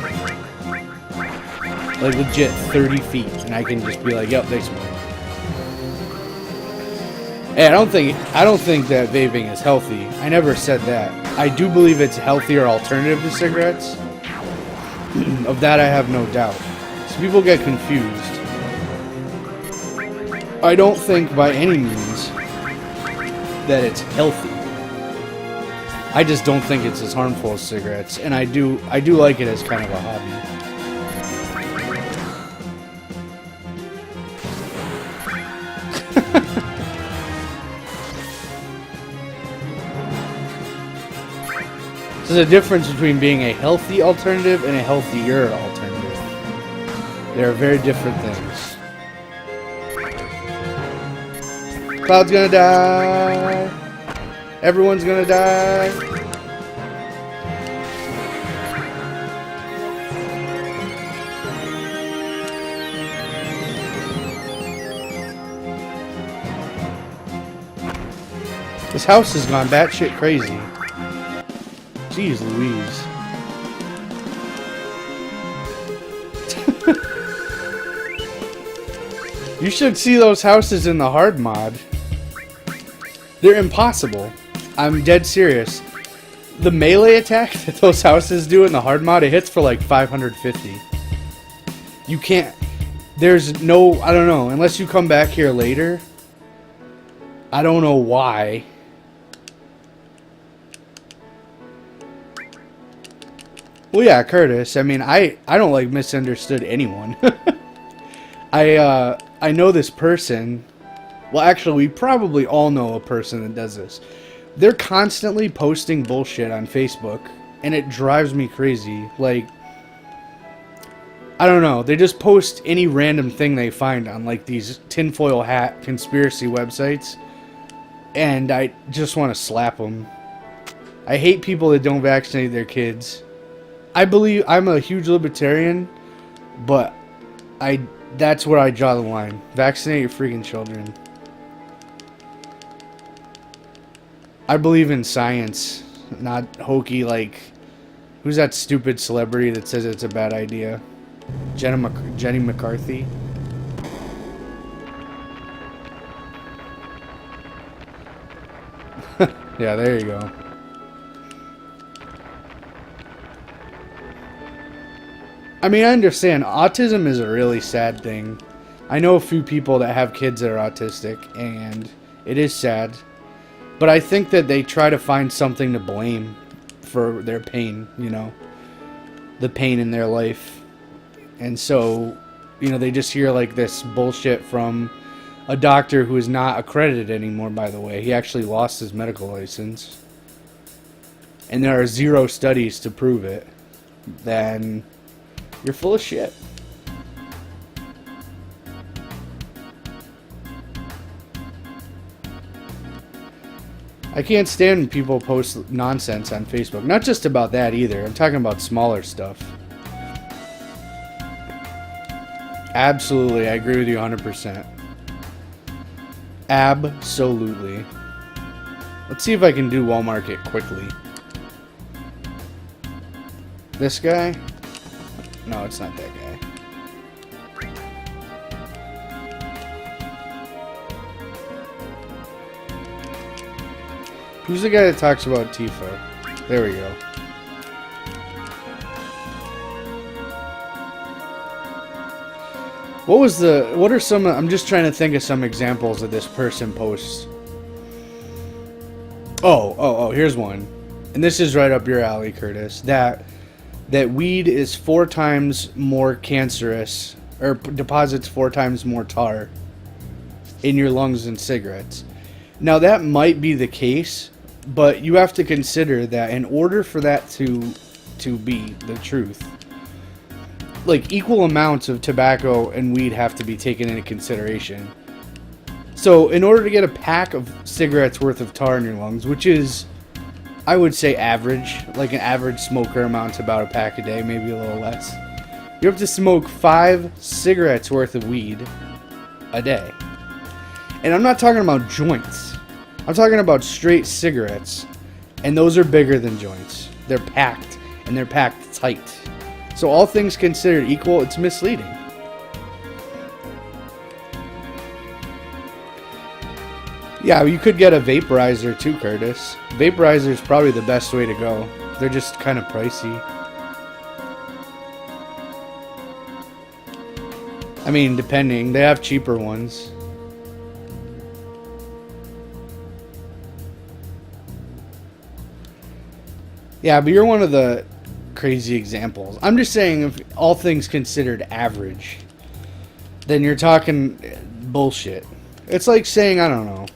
Like, legit 30 feet, and I can just be like, yep, they smoke. Hey, I don't think that vaping is healthy. I never said that. I do believe it's a healthier alternative to cigarettes. Of that I have no doubt. So people get confused. I don't think by any means that it's healthy. I just don't think it's as harmful as cigarettes, and I do like it as kind of a hobby. There's a difference between being a healthy alternative and a healthier alternative. They are very different things. Cloud's gonna die. Everyone's gonna die. This house has gone batshit crazy. Jeez Louise. You should see those houses in the hard mod. They're impossible. I'm dead serious. The melee attack that those houses do in the hard mod, it hits for like 550. You can't... There's no... I don't know. Unless you come back here later. I don't know why. Well, yeah, Curtis. I mean, I don't like misunderstood anyone. I know this person. Well, actually, we probably all know a person that does this. They're constantly posting bullshit on Facebook, and it drives me crazy. Like, I don't know. They just post any random thing they find on, like, these tinfoil hat conspiracy websites, and I just want to slap them. I hate people that don't vaccinate their kids. I'm a huge libertarian, but that's where I draw the line. Vaccinate your freaking children. I believe in science, not hokey like... Who's that stupid celebrity that says it's a bad idea? Jenny McCarthy? Yeah, there you go. I mean, I understand. Autism is a really sad thing. I know a few people that have kids that are autistic, and it is sad. But I think that they try to find something to blame for their pain, you know. The pain in their life. And so, you know, they just hear like this bullshit from a doctor who is not accredited anymore, by the way. He actually lost his medical license. And there are 0 studies to prove it. Then you're full of shit. I can't stand when people post nonsense on Facebook. Not just about that either. I'm talking about smaller stuff. Absolutely, I agree with you 100%. Absolutely. Let's see if I can do Wall Market quickly. This guy? No, it's not that guy. Who's the guy that talks about Tifa? There we go. What are some, I'm just trying to think of some examples of this person posts. Oh, here's one. And this is right up your alley, Curtis. That weed is 4 times more cancerous, or deposits 4 times more tar in your lungs than cigarettes. Now that might be the case, but you have to consider that in order for that to be the truth, like equal amounts of tobacco and weed have to be taken into consideration. So in order to get a pack of cigarettes worth of tar in your lungs, which is, I would say, average, like an average smoker amounts about a pack a day, maybe a little less, you have to smoke 5 cigarettes worth of weed a day. And I'm not talking about joints. I'm talking about straight cigarettes. And those are bigger than joints. They're packed. And they're packed tight. So all things considered equal, it's misleading. Yeah, you could get a vaporizer too, Curtis. Vaporizer is probably the best way to go. They're just kind of pricey. I mean, depending. They have cheaper ones. Yeah, but you're one of the crazy examples. I'm just saying, if all things considered average, then you're talking bullshit. It's like saying, I don't know,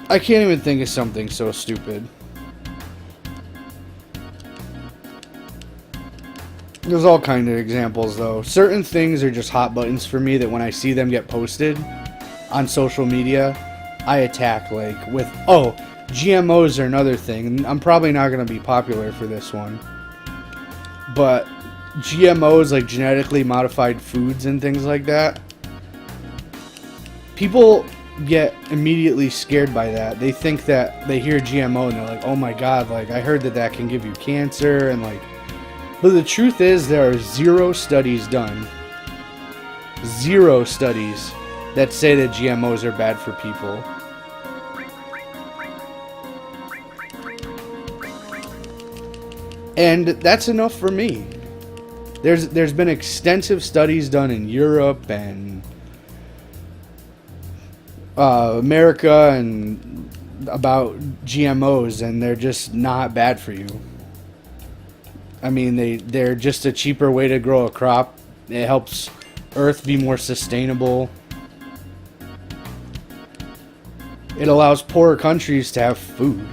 I can't even think of something so stupid. There's all kind of examples, though. Certain things are just hot buttons for me that when I see them get posted on social media, I attack, like, with, oh, GMOs are another thing. I'm probably not going to be popular for this one. But GMOs, like genetically modified foods and things like that, people get immediately scared by that. They think that they hear GMO and they're like, oh my god, like I heard that that can give you cancer and like, but the truth is there are zero studies done that say that GMOs are bad for people. And that's enough for me. There's been extensive studies done in Europe and America and about GMOs, and they're just not bad for you. I mean, they're just a cheaper way to grow a crop. It helps Earth be more sustainable. It allows poorer countries to have food.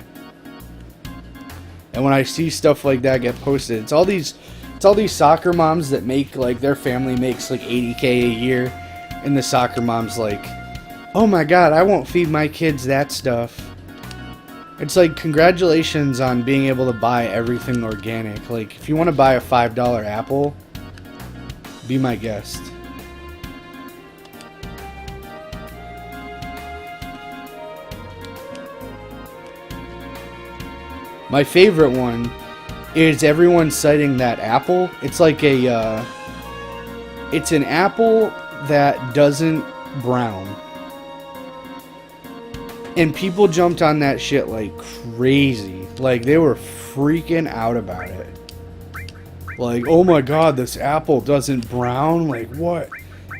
And when I see stuff like that get posted, it's all these soccer moms that make, like, their family makes like $80K a year, and the soccer mom's like, oh my god, I won't feed my kids that stuff. It's like, congratulations on being able to buy everything organic. Like, if you want to buy a $5 apple, be my guest. My favorite one is everyone citing that apple. It's like it's an apple that doesn't brown. And people jumped on that shit like crazy. Like, they were freaking out about it. Like, oh my god, this apple doesn't brown? Like, what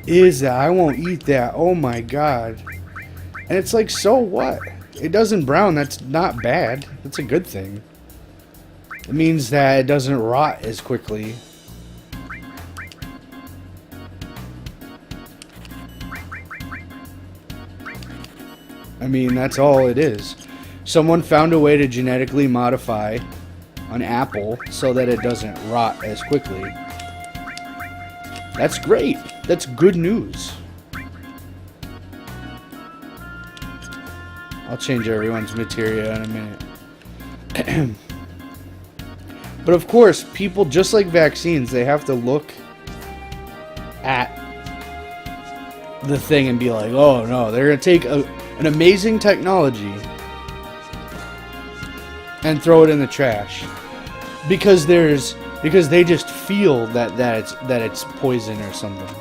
is that? I won't eat that. Oh my god. And it's like, so what? It doesn't brown. That's not bad. That's a good thing. It means that it doesn't rot as quickly. I mean, that's all it is. Someone found a way to genetically modify an apple so that it doesn't rot as quickly. That's great. That's good news. I'll change everyone's materia in a minute. But of course, people, just like vaccines, they have to look at the thing and be like, oh no, they're going to take an amazing technology and throw it in the trash because they just feel that it's poison or something.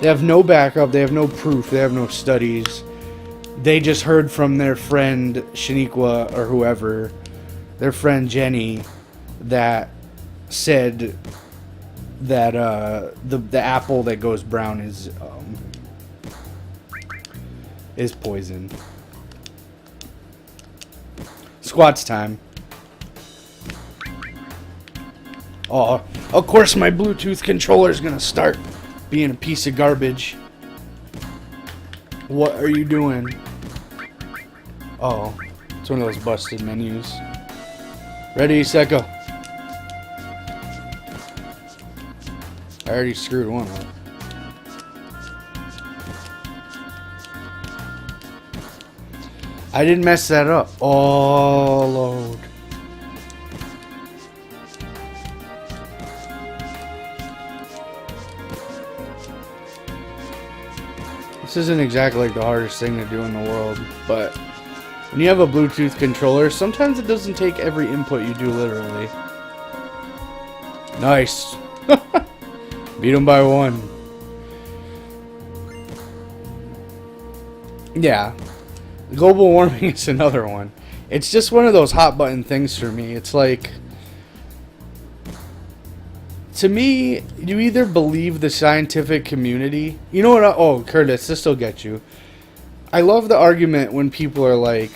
They have no backup, they have no proof, they have no studies. They just heard from their friend Shaniqua or whoever, their friend Jenny, that said that the apple that goes brown is poison. Squats time. Oh, of course my Bluetooth controller's gonna start being a piece of garbage. What are you doing? Oh, it's one of those busted menus. Ready, set, go. I already screwed one up. I didn't mess that up. Oh, load. This isn't exactly like the hardest thing to do in the world, but when you have a Bluetooth controller, sometimes it doesn't take every input you do literally. Nice. Beat him by one. Yeah. Global warming is another one. It's just one of those hot button things for me. It's like, to me, you either believe the scientific community. You know what? Oh, Curtis, this will get you. I love the argument when people are like,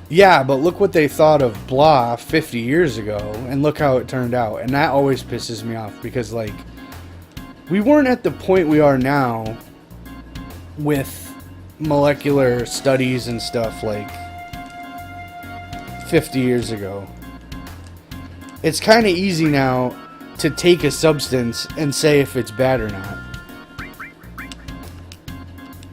yeah, but look what they thought of blah 50 years ago, and look how it turned out. And that always pisses me off, because, like, we weren't at the point we are now with molecular studies and stuff, like, 50 years ago. It's kind of easy now to take a substance and say if it's bad or not.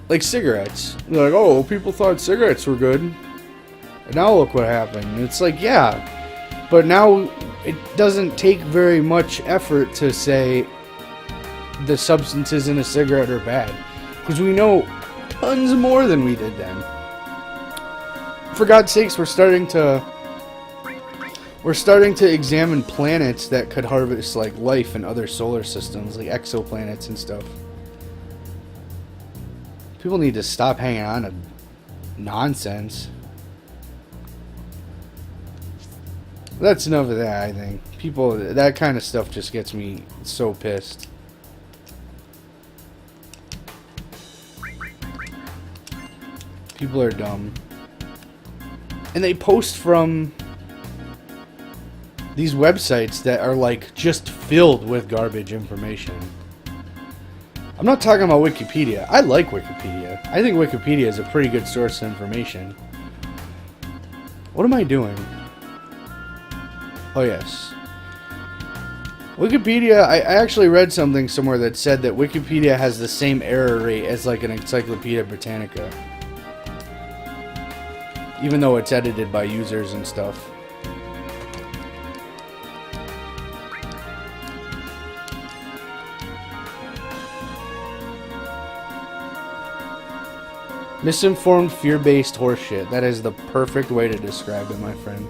Like cigarettes. They're like, oh, people thought cigarettes were good. And now look what happened. It's like, yeah. But now it doesn't take very much effort to say the substances in a cigarette are bad. Because we know tons more than we did then. For God's sakes, we're starting to examine planets that could harvest like life in other solar systems, like exoplanets and stuff. People need to stop hanging on to nonsense. That's enough of that, I think. People, that kind of stuff just gets me so pissed. People are dumb. And they post from these websites that are like just filled with garbage information. I'm not talking about Wikipedia. I like Wikipedia. I think Wikipedia is a pretty good source of information. What am I doing? Oh yes. Wikipedia, I actually read something somewhere that said that Wikipedia has the same error rate as like an Encyclopedia Britannica. Even though it's edited by users and stuff. Misinformed, fear-based horseshit. That is the perfect way to describe it, my friend.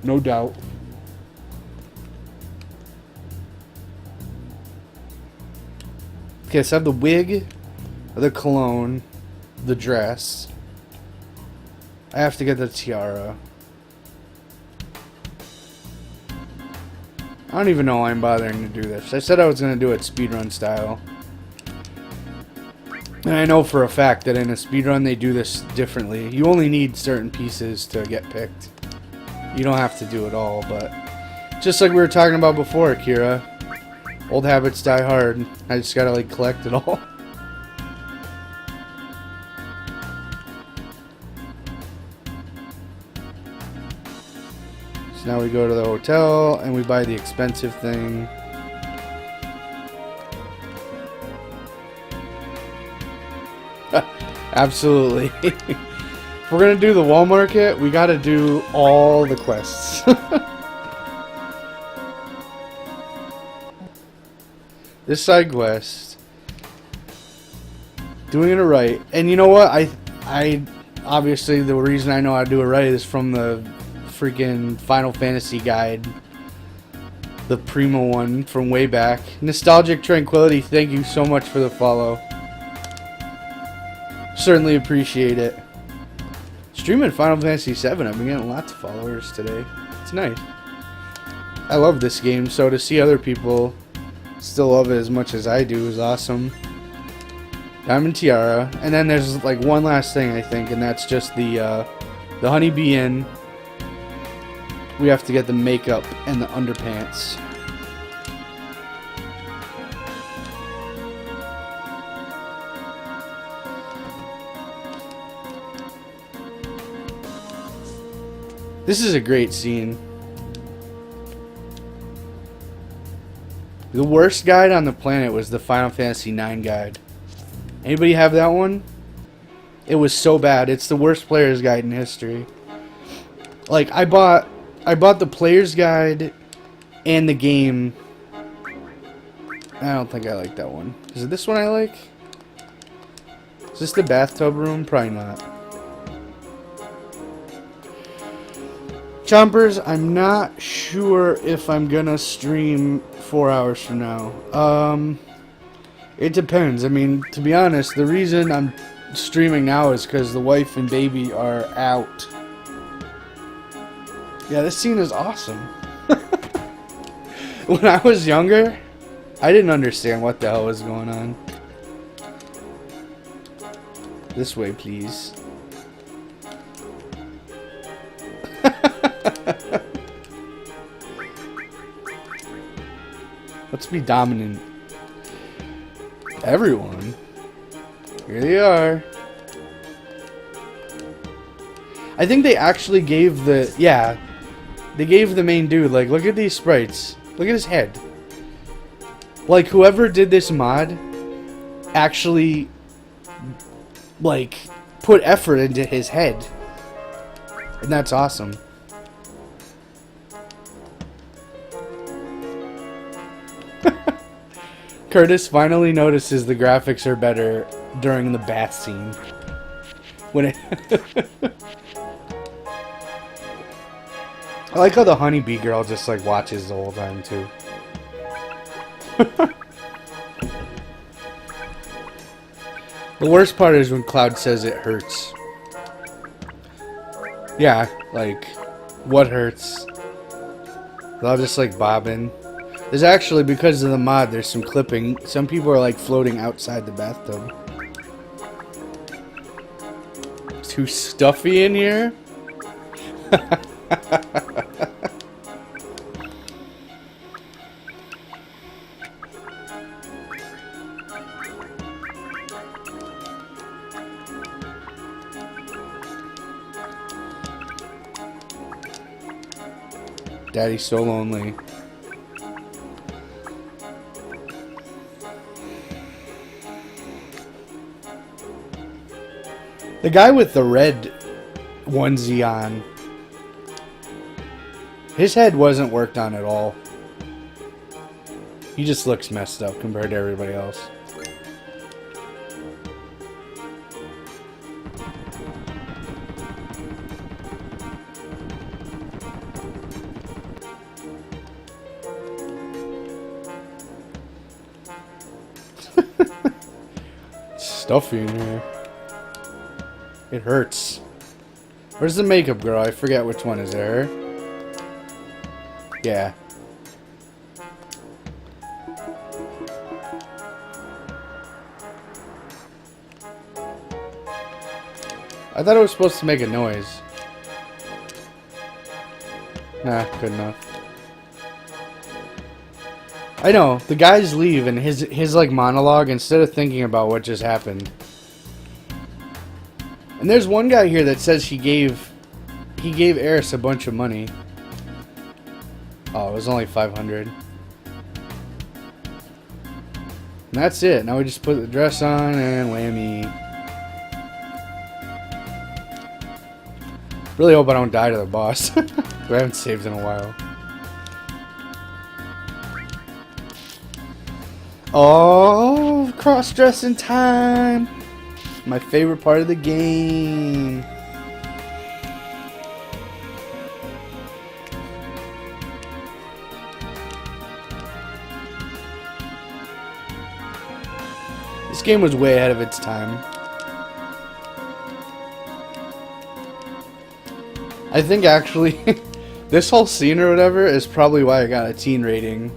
No doubt. Okay, so I have the wig, the cologne, the dress. I have to get the tiara. I don't even know why I'm bothering to do this. I said I was going to do it speedrun style. And I know for a fact that in a speedrun they do this differently. You only need certain pieces to get picked. You don't have to do it all, but... Just like we were talking about before, Kira. Old habits die hard. I just gotta, like, collect it all. So now we go to the hotel, and we buy the expensive thing. Absolutely. If we're gonna do the wall market, we gotta do all the quests. This side quest, doing it right, and you know what? I obviously the reason I know how to do it right is from the freaking Final Fantasy guide, the Primo one from way back. Nostalgic Tranquility, thank you so much for the follow. Certainly appreciate it. Streaming Final Fantasy VII, I've been getting lots of followers today. It's nice. I love this game, so to see other people still love it as much as I do is awesome. Diamond Tiara, and then there's like one last thing I think, and that's just the Honeybee Inn. We have to get the makeup and the underpants. This is a great scene. The worst guide on the planet was the Final Fantasy IX guide. Anybody have that one? It was so bad. It's the worst player's guide in history. Like, I bought the player's guide and the game. I don't think I like that one. Is it this one I like? Is this the bathtub room? Probably not. Chompers, I'm not sure if I'm gonna stream 4 hours from now. It depends. I mean, to be honest, the reason I'm streaming now is because the wife and baby are out. Yeah, this scene is awesome. When I was younger, I didn't understand what the hell was going on. This way, please. Let's be dominant. Everyone. Here they are. I think they actually gave the... Yeah. They gave the main dude, like, look at these sprites. Look at his head. Like, whoever did this mod actually, like, put effort into his head. And that's awesome. Curtis finally notices the graphics are better during the bath scene. When it I like how the honeybee girl just like watches the whole time too. The worst part is when Cloud says it hurts. Yeah, like, what hurts? They're all just like bobbing. There's actually, because of the mod, there's some clipping. Some people are like floating outside the bathtub. It's too stuffy in here? Daddy's so lonely. The guy with the red onesie on, his head wasn't worked on at all. He just looks messed up compared to everybody else. Stuffy in here. It hurts. Where's the makeup girl? I forget which one is there. Yeah. I thought it was supposed to make a noise. Nah, good enough. I know, the guys leave and his like monologue, instead of thinking about what just happened. And there's one guy here that says he gave Eris a bunch of money. Oh, it was only 500. And that's it. Now we just put the dress on and whammy. Really hope I don't die to the boss. I haven't saved in a while. Oh, cross-dressing time! My favorite part of the game. This game was way ahead of its time. I think actually, this whole scene or whatever is probably why I got a teen rating.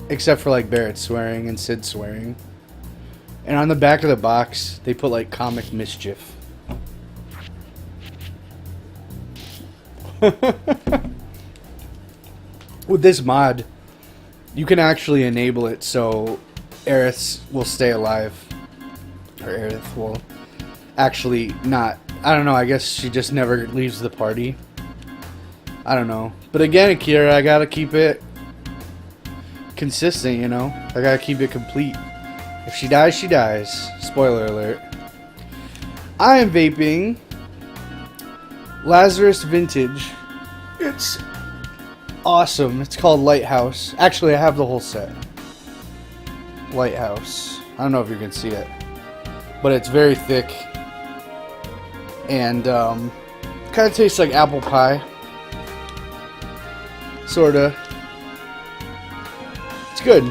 Except for like Barrett swearing and Sid swearing. And on the back of the box, they put like comic mischief. With this mod, you can actually enable it so Aerith will stay alive. Or Aerith will actually not. I don't know, I guess she just never leaves the party. I don't know. But again, Akira, I gotta keep it consistent, you know? I gotta keep it complete. If she dies, she dies. Spoiler alert. I am vaping Lazarus Vintage. It's awesome. It's called Lighthouse. Actually, I have the whole set. Lighthouse. I don't know if you can see it, but it's very thick and kind of tastes like apple pie. Sorta. It's good.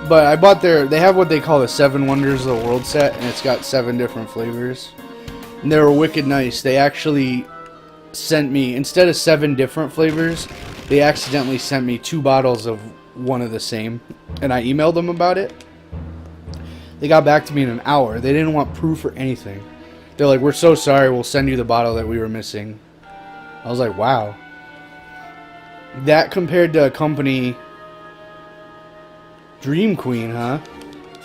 But I bought they have what they call the 7 Wonders of the World set, and it's got 7 different flavors. And they were wicked nice. They actually sent me, instead of 7 different flavors, they accidentally sent me 2 bottles of one of the same. And I emailed them about it. They got back to me in an hour. They didn't want proof or anything. They're like, we're so sorry, we'll send you the bottle that we were missing. I was like, wow. That compared to a company... Dream Queen, huh?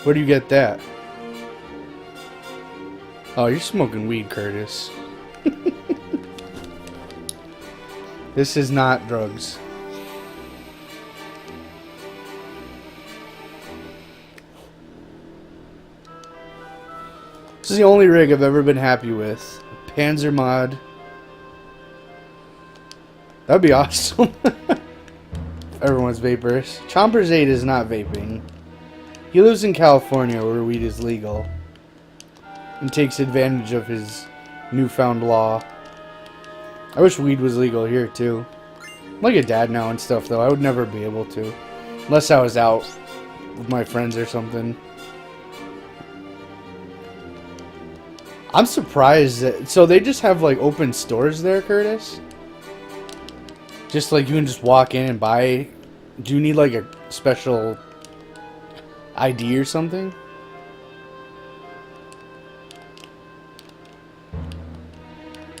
Where do you get that? Oh, you're smoking weed, Curtis. This is not drugs. This is the only rig I've ever been happy with. Panzer mod. That'd be awesome. Everyone's vapors. Chompers 8 is not vaping. He lives in California where weed is legal and takes advantage of his newfound law. I wish weed was legal here too. I'm like a dad now and stuff though. I would never be able to. Unless I was out with my friends or something. I'm surprised that... So they just have like open stores there, Curtis? Just like you can just walk in and buy... Do you need like a special ID or something?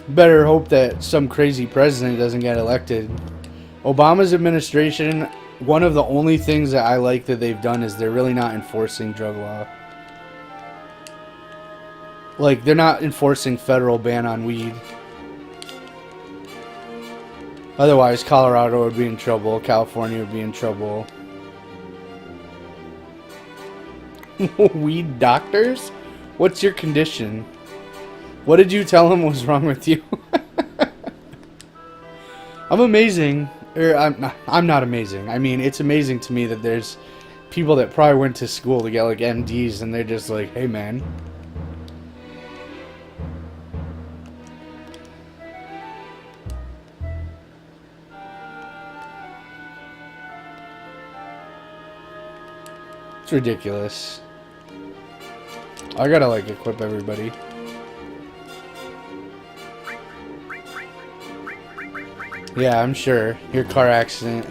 Better hope that some crazy president doesn't get elected. Obama's administration, one of the only things that I like that they've done is they're really not enforcing drug law. Like, they're not enforcing federal ban on weed. Otherwise, Colorado would be in trouble. California would be in trouble. Weed doctors? What's your condition? What did you tell him was wrong with you? I'm amazing. I'm not amazing. I mean, it's amazing to me that there's people that probably went to school to get like MDs and they're just like, hey man. It's ridiculous. I gotta like equip everybody. Yeah, I'm sure. Your car accident.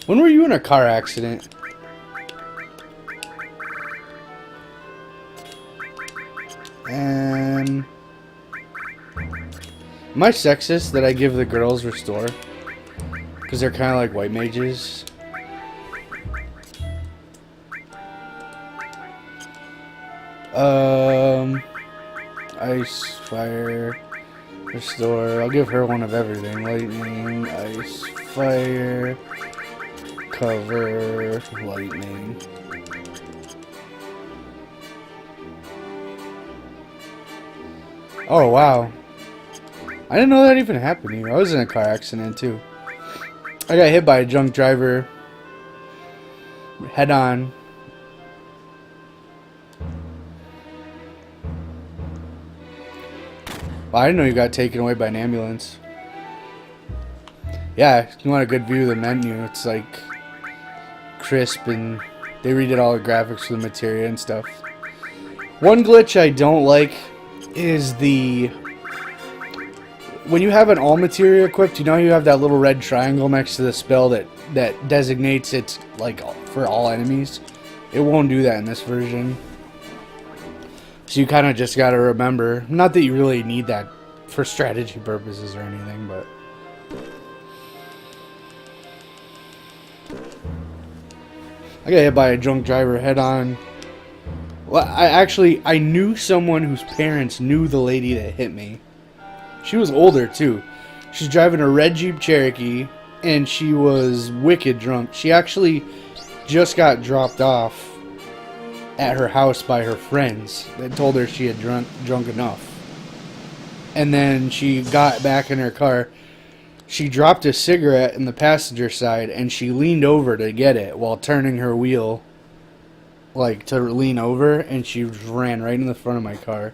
When were you in a car accident? Am I sexist that I give the girls restore? Because they're kind of like white mages. Ice, fire, restore. I'll give her one of everything. Lightning, ice, fire, cover, lightning. Oh, wow. I didn't know that even happened to you. I was in a car accident, too. I got hit by a drunk driver. Head on. Well, I didn't know you got taken away by an ambulance. Yeah, if you want a good view of the menu, it's like crisp and they redid all the graphics for the materia and stuff. One glitch I don't like is when you have an all materia equipped, you know you have that little red triangle next to the spell that designates it's like for all enemies. It won't do that in this version. So you kind of just got to remember, not that you really need that for strategy purposes or anything, but I got hit by a drunk driver head on. Well, I knew someone whose parents knew the lady that hit me. She was older too. She's driving a red Jeep Cherokee and she was wicked drunk. She actually just got dropped off at her house by her friends that told her she had drunk enough. And then she got back in her car. She dropped a cigarette in the passenger side and she leaned over to get it while turning her wheel, like to lean over, and she ran right in the front of my car.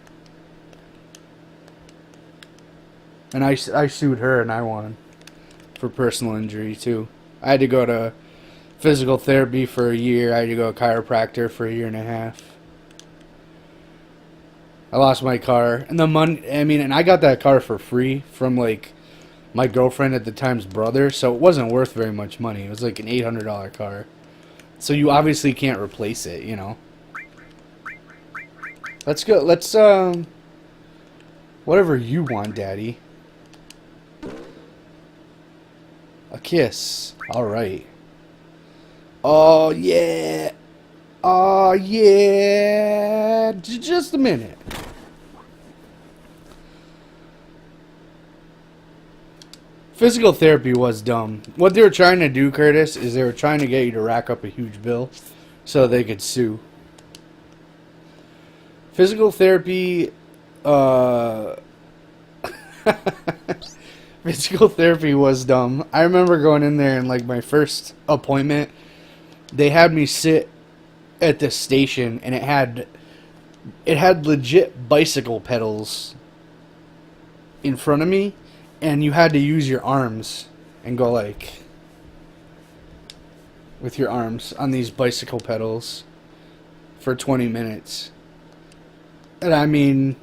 And I sued her and I won for personal injury too. I had to go to physical therapy for a year. I had to go to a chiropractor for a year and a half. I lost my car. And the money, I mean, and I got that car for free from like my girlfriend at the time's brother, so it wasn't worth very much money. It was like an $800 car. So you obviously can't replace it, you know. Let's go, whatever you want, Daddy. A kiss. Alright. Oh, yeah. Oh, yeah. Just a minute. Physical therapy was dumb. What they were trying to do, Curtis, is they were trying to get you to rack up a huge bill so they could sue. Physical therapy, Physical therapy was dumb. I remember going in there and like my first appointment, they had me sit at the station and it had legit bicycle pedals in front of me, and you had to use your arms and go like with your arms on these bicycle pedals for 20 minutes. And I mean,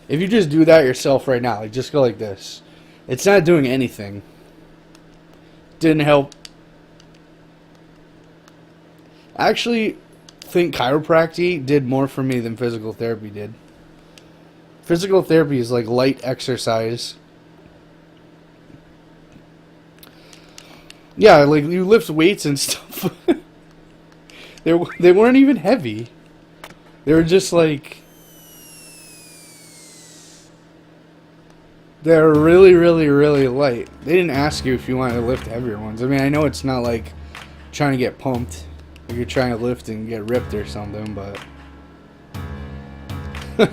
if you just do that yourself right now, like just go like this, it's not doing anything. Didn't help. I actually think chiropractic did more for me than physical therapy did. Physical therapy is like light exercise. Yeah, like you lift weights and stuff. They weren't even heavy. They were just like, they're really, really, really light. They didn't ask you if you wanted to lift heavier ones. I mean, I know it's not like trying to get pumped, like you're trying to lift and get ripped or something, but I'm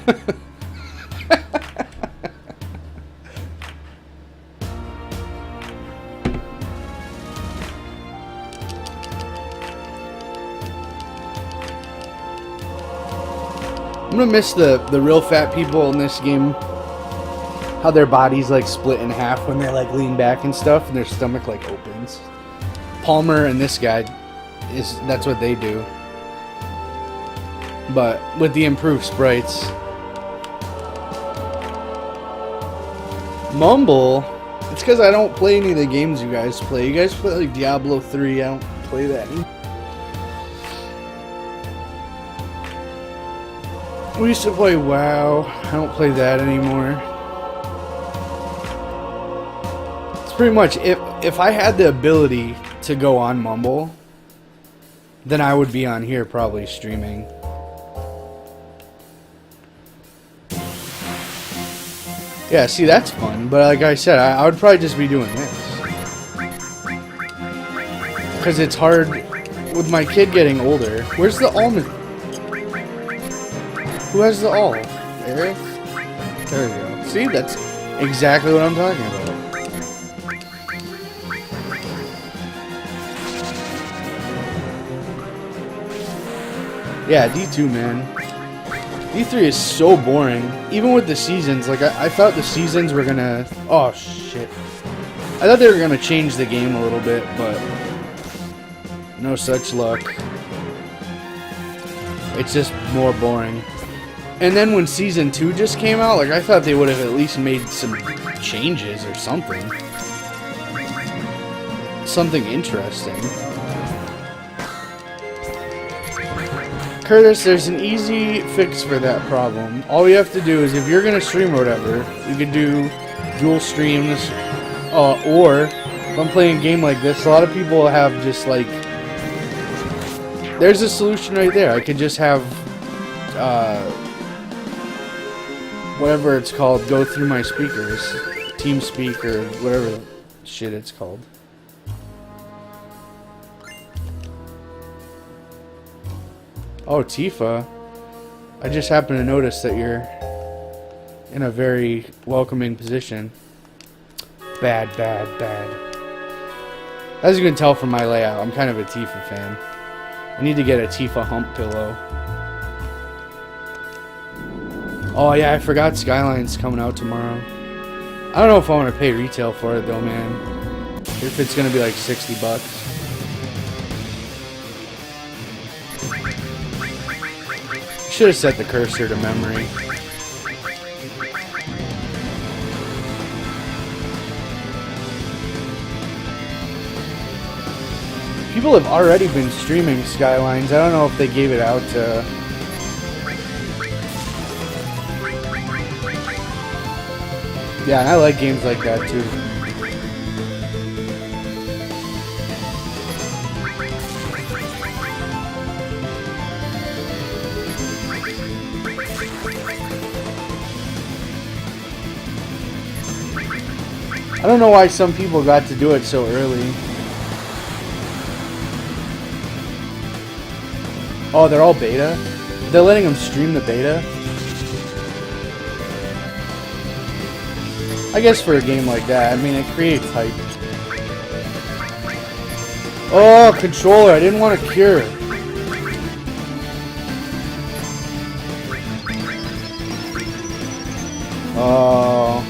gonna miss the real fat people in this game. How their bodies like split in half when they like lean back and stuff, and their stomach like opens. Palmer and this guy, that's what they do. But with the improved sprites. Mumble, it's because I don't play any of the games you guys play. You guys play like Diablo 3, I don't play that anymore. We used to play WoW. I don't play that anymore. It's pretty much, if I had the ability to go on Mumble, then I would be on here probably streaming. Yeah, see, that's fun. But like I said, I would probably just be doing this. Because it's hard with my kid getting older. Where's the almond? Who has the all? Eric? There we go. See, that's exactly what I'm talking about. Yeah, D2, man. D3 is so boring. Even with the seasons, like, I thought the seasons were gonna... Oh, shit. I thought they were gonna change the game a little bit, but... no such luck. It's just more boring. And then when Season 2 just came out, like, I thought they would have at least made some changes or something. Something interesting. Curtis, there's an easy fix for that problem. All you have to do is, if you're going to stream or whatever, you could do dual streams, or if I'm playing a game like this, a lot of people have just, like, there's a solution right there. I could just have, whatever it's called, go through my speakers. TeamSpeak or whatever shit it's called. Oh, Tifa. I just happened to notice that you're in a very welcoming position. Bad, bad, bad. As you can tell from my layout, I'm kind of a Tifa fan. I need to get a Tifa hump pillow. Oh yeah, I forgot Skyline's coming out tomorrow. I don't know if I want to pay retail for it though, man. If it's gonna be like $60. Should have set the cursor to memory. People have already been streaming Skylines. I don't know if they gave it out to... Yeah, and I like games like that too. I don't know why some people got to do it so early. Oh, they're all beta? They're letting them stream the beta? I guess for a game like that, I mean, it creates hype. Oh, controller, I didn't want to cure. Oh.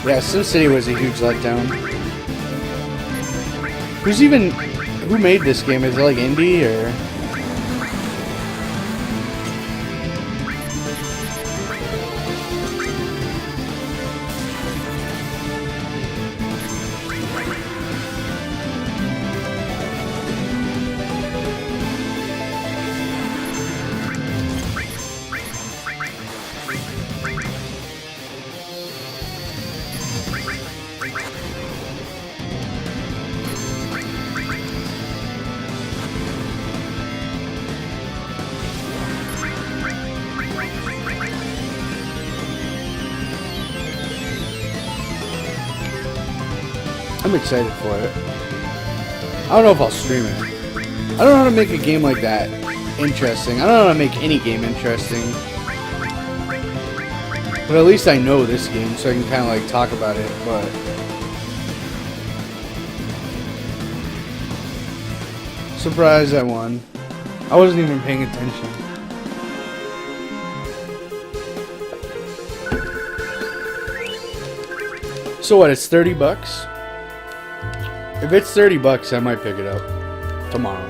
Yeah, SimCity was a huge letdown. Who made this game? Is it like indie or? I'm excited for it. I don't know if I'll stream it. I don't know how to make a game like that interesting. I don't know how to make any game interesting. But at least I know this game, so I can kind of like talk about it, but... Surprised I won. I wasn't even paying attention. So what, it's 30 bucks? If it's 30 bucks, I might pick it up tomorrow.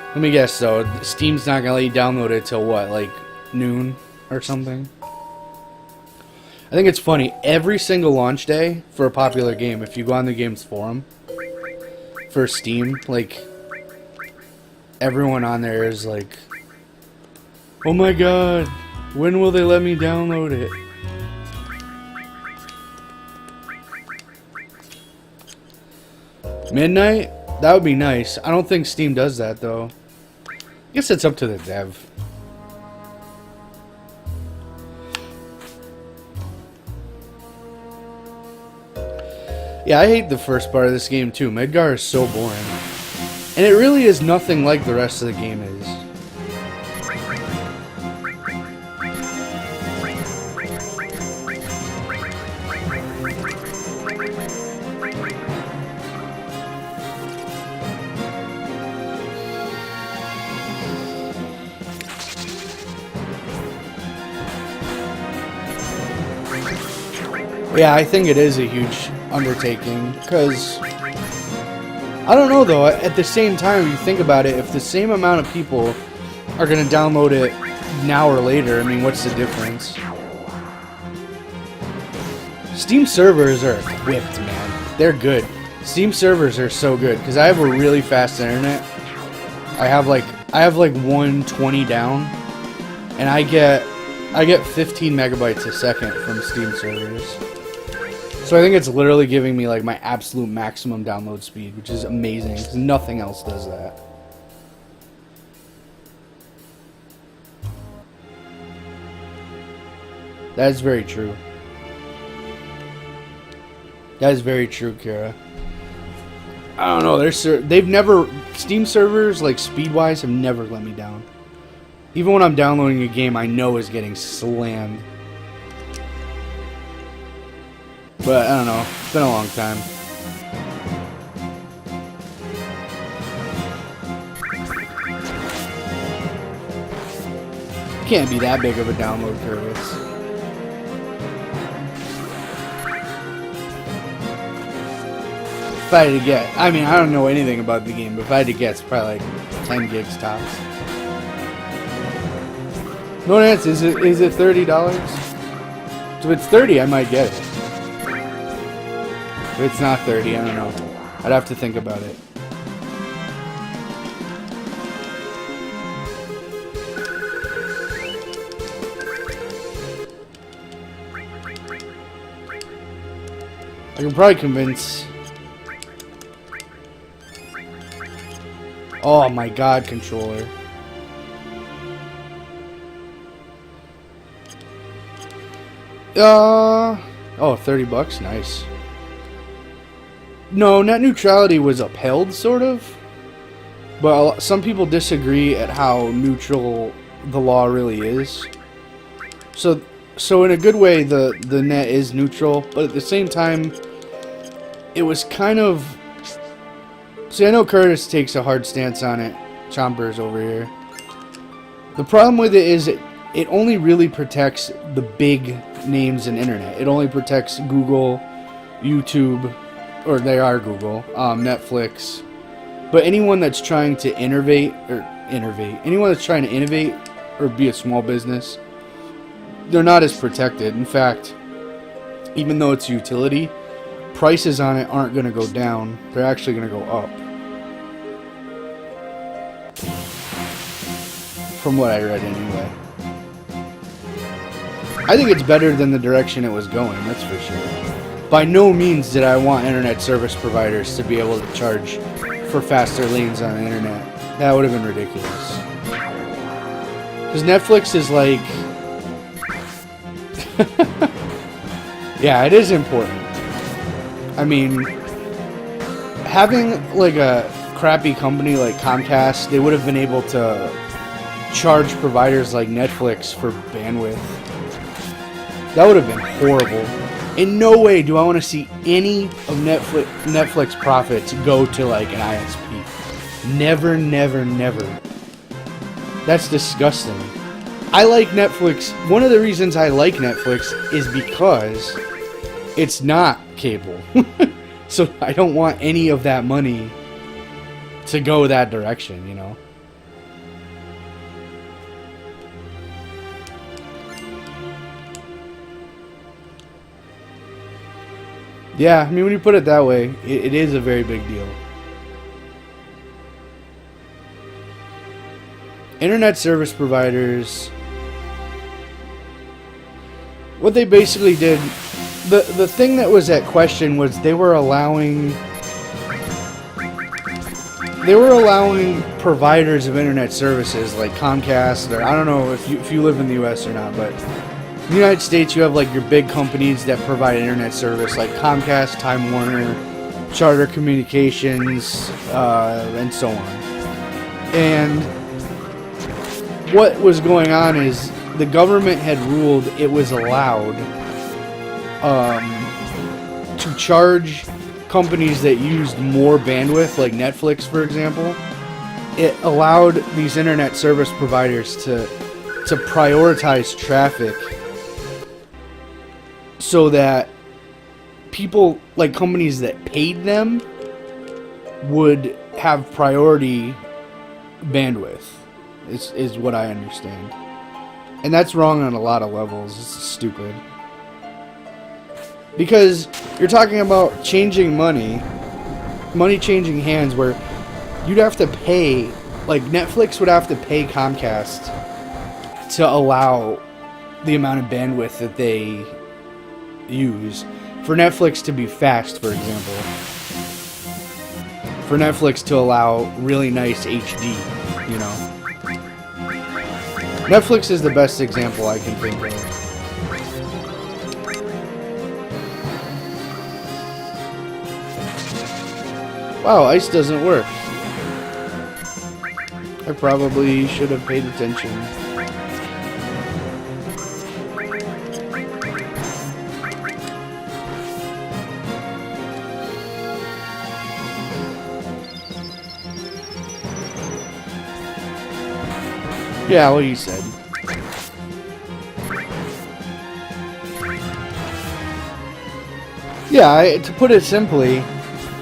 Let me guess though, Steam's not gonna let you download it till what, like noon or something? I think it's funny, every single launch day for a popular game, if you go on the game's forum for Steam, like everyone on there is like, oh my god, when will they let me download it? Midnight? That would be nice. I don't think Steam does that though. I guess it's up to the dev. Yeah, I hate the first part of this game too. Midgar is so boring. And it really is nothing like the rest of the game is. Yeah, I think it is a huge undertaking, because, I don't know though, at the same time, you think about it, if the same amount of people are going to download it now or later, I mean, what's the difference? Steam servers are equipped, man. They're good. Steam servers are so good, because I have a really fast internet. I have like 120 down, and I get 15 megabytes a second from Steam servers. So I think it's literally giving me like my absolute maximum download speed, which is amazing because nothing else does that. That is very true. That is very true, Kara. I don't know. They've never, Steam servers like speed-wise have never let me down. Even when I'm downloading a game I know is getting slammed. But, I don't know. It's been a long time. Can't be that big of a download curve. If I had to get... I mean, I don't know anything about the game, but if I had to guess, it's probably like 10 gigs tops. No answer. Is it $30? So if it's 30, I might get it. If it's not 30, I don't know. I'd have to think about it. I can probably convince... Oh my god, controller. Oh, 30 bucks? Nice. No, net neutrality was upheld, sort of. But some people disagree at how neutral the law really is. So, so in a good way, the net is neutral, but at the same time, it was kind of. See, I know Curtis takes a hard stance on it. Chompers over here. The problem with it is it only really protects the big names in internet. It only protects Google, YouTube, or they are Google, Netflix. But anyone that's trying to anyone that's trying to innovate or be a small business, they're not as protected. In fact, even though it's utility, prices on it aren't going to go down. They're actually going to go up. From what I read anyway. I think it's better than the direction it was going, that's for sure. By no means did I want internet service providers to be able to charge for faster lanes on the internet. That would have been ridiculous. Because Netflix is like... yeah, it is important. I mean, having like a crappy company like Comcast, they would have been able to charge providers like Netflix for bandwidth. That would have been horrible. In no way do I want to see any of Netflix profits go to like an ISP. Never, never, never. That's disgusting. I like Netflix. One of the reasons I like Netflix is because it's not cable. So I don't want any of that money to go that direction, you know? Yeah, I mean, when you put it that way, it is a very big deal. Internet service providers, what they basically did, the thing that was at question was they were allowing providers of internet services like Comcast, or I don't know if you live in the US or not, but in the United States, you have like your big companies that provide internet service, like Comcast, Time Warner, Charter Communications, and so on. And what was going on is the government had ruled it was allowed to charge companies that used more bandwidth, like Netflix, for example. It allowed these internet service providers to prioritize traffic, so that people, like companies that paid them, would have priority bandwidth, is what I understand. And that's wrong on a lot of levels. It's stupid. Because you're talking about changing money changing hands, where you'd have to pay, like Netflix would have to pay Comcast to allow the amount of bandwidth that they use for Netflix to be fast, for example. For Netflix to allow really nice HD, you know. Netflix is the best example I can think of. Wow, ice doesn't work. I probably should have paid attention. Yeah, what you said. Yeah, to put it simply,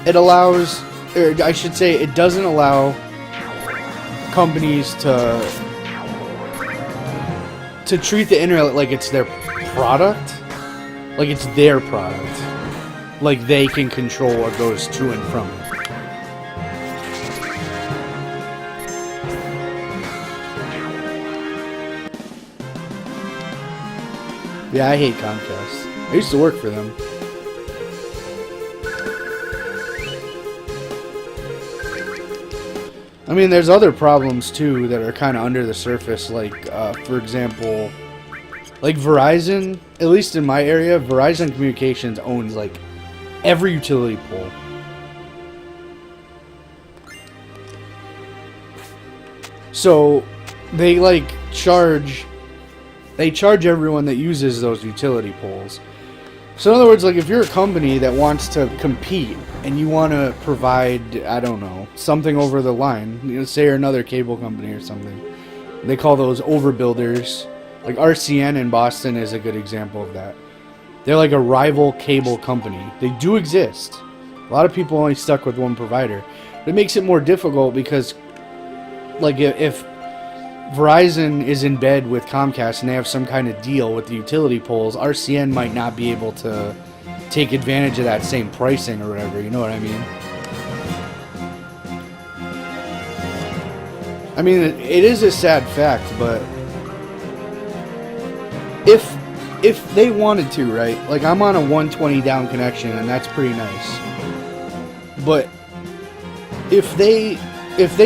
it allows, or I should say, it doesn't allow companies to treat the internet like it's their product, like it's their product, like they can control what goes to and from it. Yeah, I hate Comcast. I used to work for them. I mean, there's other problems too that are kind of under the surface, like, for example, like Verizon, at least in my area, Verizon Communications owns, like, every utility pole. So, they, like, charge they charge everyone that uses those utility poles. So in other words, like if you're a company that wants to compete and you want to provide, I don't know, something over the line, you know, say you're another cable company or something, they call those overbuilders. Like RCN in Boston is a good example of that. They're like a rival cable company. They do exist. A lot of people only stuck with one provider. But it makes it more difficult because, like, if Verizon is in bed with Comcast and they have some kind of deal with the utility poles, RCN might not be able to take advantage of that same pricing or whatever, you know what I mean? I mean, it is a sad fact, but if they wanted to, right? Like, I'm on a 120 down connection, and that's pretty nice. But if they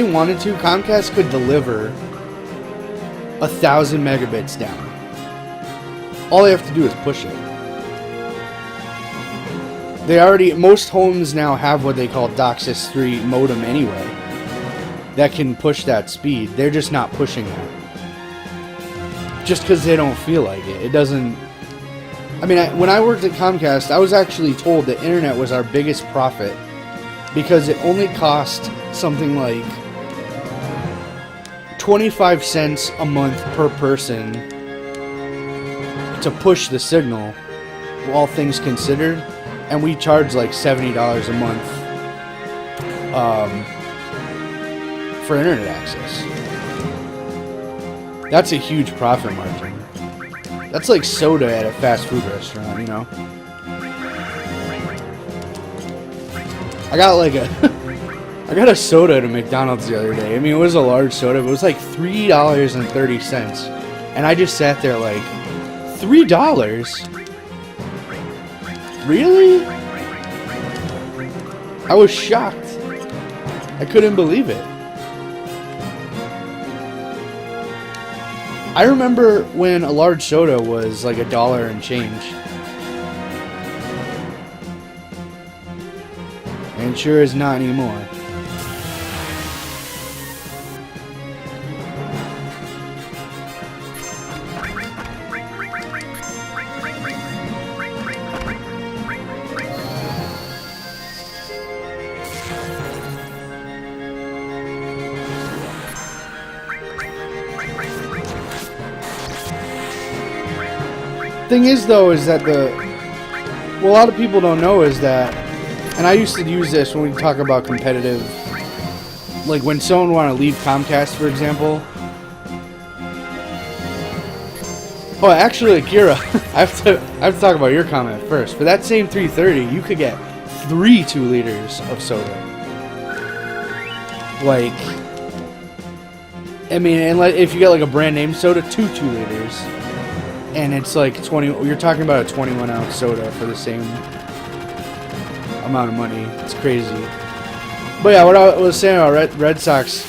wanted to, Comcast could deliver 1,000 megabits down. All they have to do is push it. Most homes now have what they call DOCSIS 3 modem anyway, that can push that speed. They're just not pushing that. Just because they don't feel like it. It doesn't... I mean, when I worked at Comcast, I was actually told that internet was our biggest profit because it only cost something like 25 cents a month per person to push the signal, all things considered, and we charge like $70 a month for internet access. That's a huge profit margin. That's like soda at a fast food restaurant, you know? I got a soda at a McDonald's the other day. I mean, it was a large soda, but it was like $3.30. And I just sat there like, $3? Really? I was shocked. I couldn't believe it. I remember when a large soda was like $1 and change. And sure is not anymore. Thing is, though, is that what a lot of people don't know is that, and I used to use this when we talk about competitive, like when someone want to leave Comcast, for example. Oh, actually, Akira, I have to talk about your comment first. For that same 330, you could get 3 2-liters of soda. Like, I mean, and if you get like a brand name soda, 2 2-liters. And it's like 20. You're talking about a 21-ounce soda for the same amount of money. It's crazy. But yeah, what I was saying about Red Sox,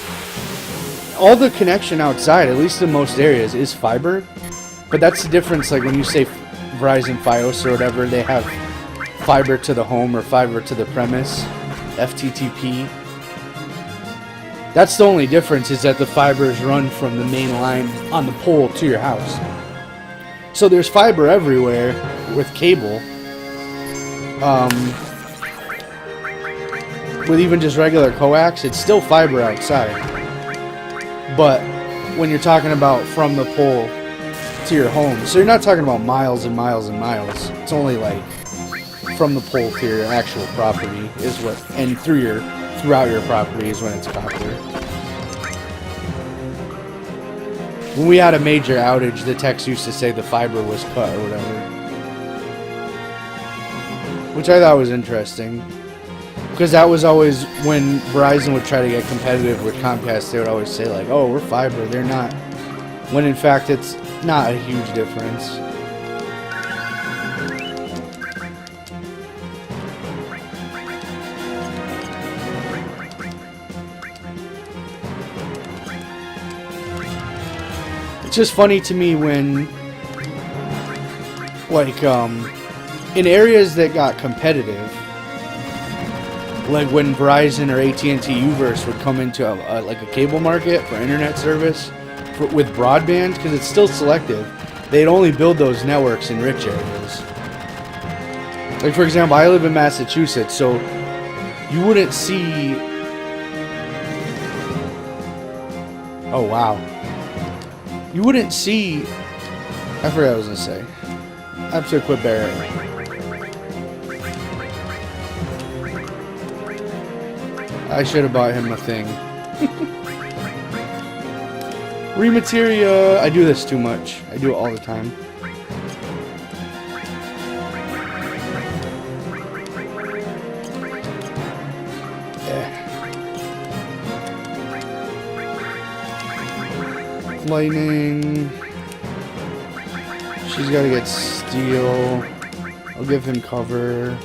all the connection outside, at least in most areas, is fiber. But that's the difference. Like when you say Verizon Fios or whatever, they have fiber to the home or fiber to the premise, FTTP. That's the only difference, is that the fiber is run from the main line on the pole to your house. So there's fiber everywhere with cable. With even just regular coax, it's still fiber outside. But when you're talking about from the pole to your home, so you're not talking about miles and miles and miles. It's only like from the pole to your actual property is what, and throughout your property is when it's copper. When we had a major outage, the techs used to say the fiber was cut or whatever. Which I thought was interesting. Because that was always when Verizon would try to get competitive with Comcast, they would always say like, oh, we're fiber, they're not. When in fact it's not a huge difference. It's just funny to me when, like, in areas that got competitive, like when Verizon or AT&T Uverse would come into like a cable market for internet service with broadband, because it's still selective. they'd only build those networks in rich areas. Like, for example, I live in Massachusetts, so you wouldn't see... Oh, wow. You wouldn't see... I forgot what I was going to say. I have to equip Barrett. I should have bought him a thing. Remateria. I do this too much. I do it all the time. Lightning. She's got to get steel. I'll give him cover.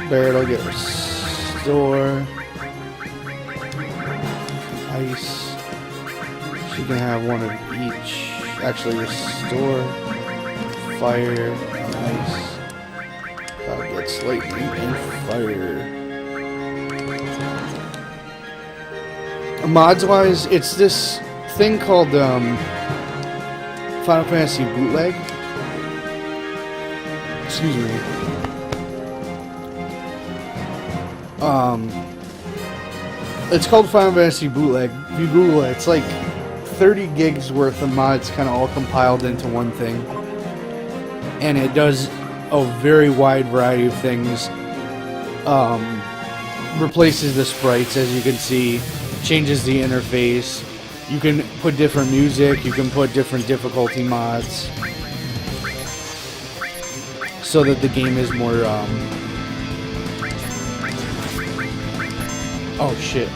Barrett, I'll get restore. Ice. She can have one of each. Actually, restore. Fire. Ice. That gets lightning and fire. Mods wise, it's this thing called Final Fantasy Bootleg. Excuse me. It's called Final Fantasy Bootleg. If you Google it, it's like 30 gigs worth of mods kind of all compiled into one thing. And it does a very wide variety of things. Replaces the sprites, as you can see. Changes the interface. You can put different music. You can put different difficulty mods. So that the game is more, oh shit.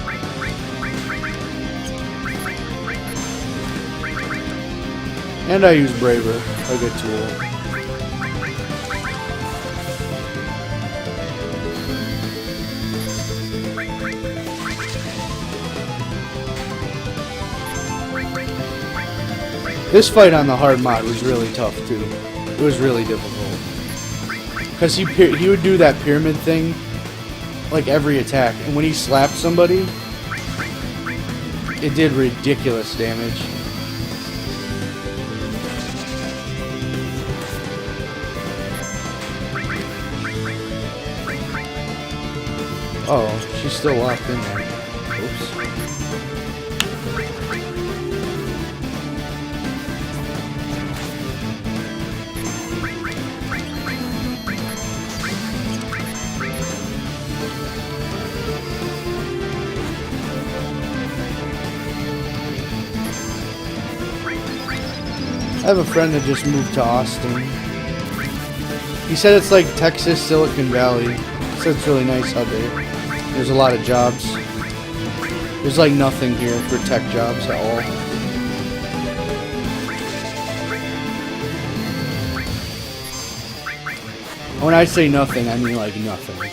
And I use Braver, a good tool. This fight on the hard mod was really tough too. It was really difficult. Because he would do that pyramid thing like every attack, and when he slapped somebody, it did ridiculous damage. Oh, she's still locked in there. Oops. I have a friend that just moved to Austin. He said it's like Texas, Silicon Valley. He said it's really nice out there. There's a lot of jobs. There's like nothing here for tech jobs at all. When I say nothing, I mean like nothing.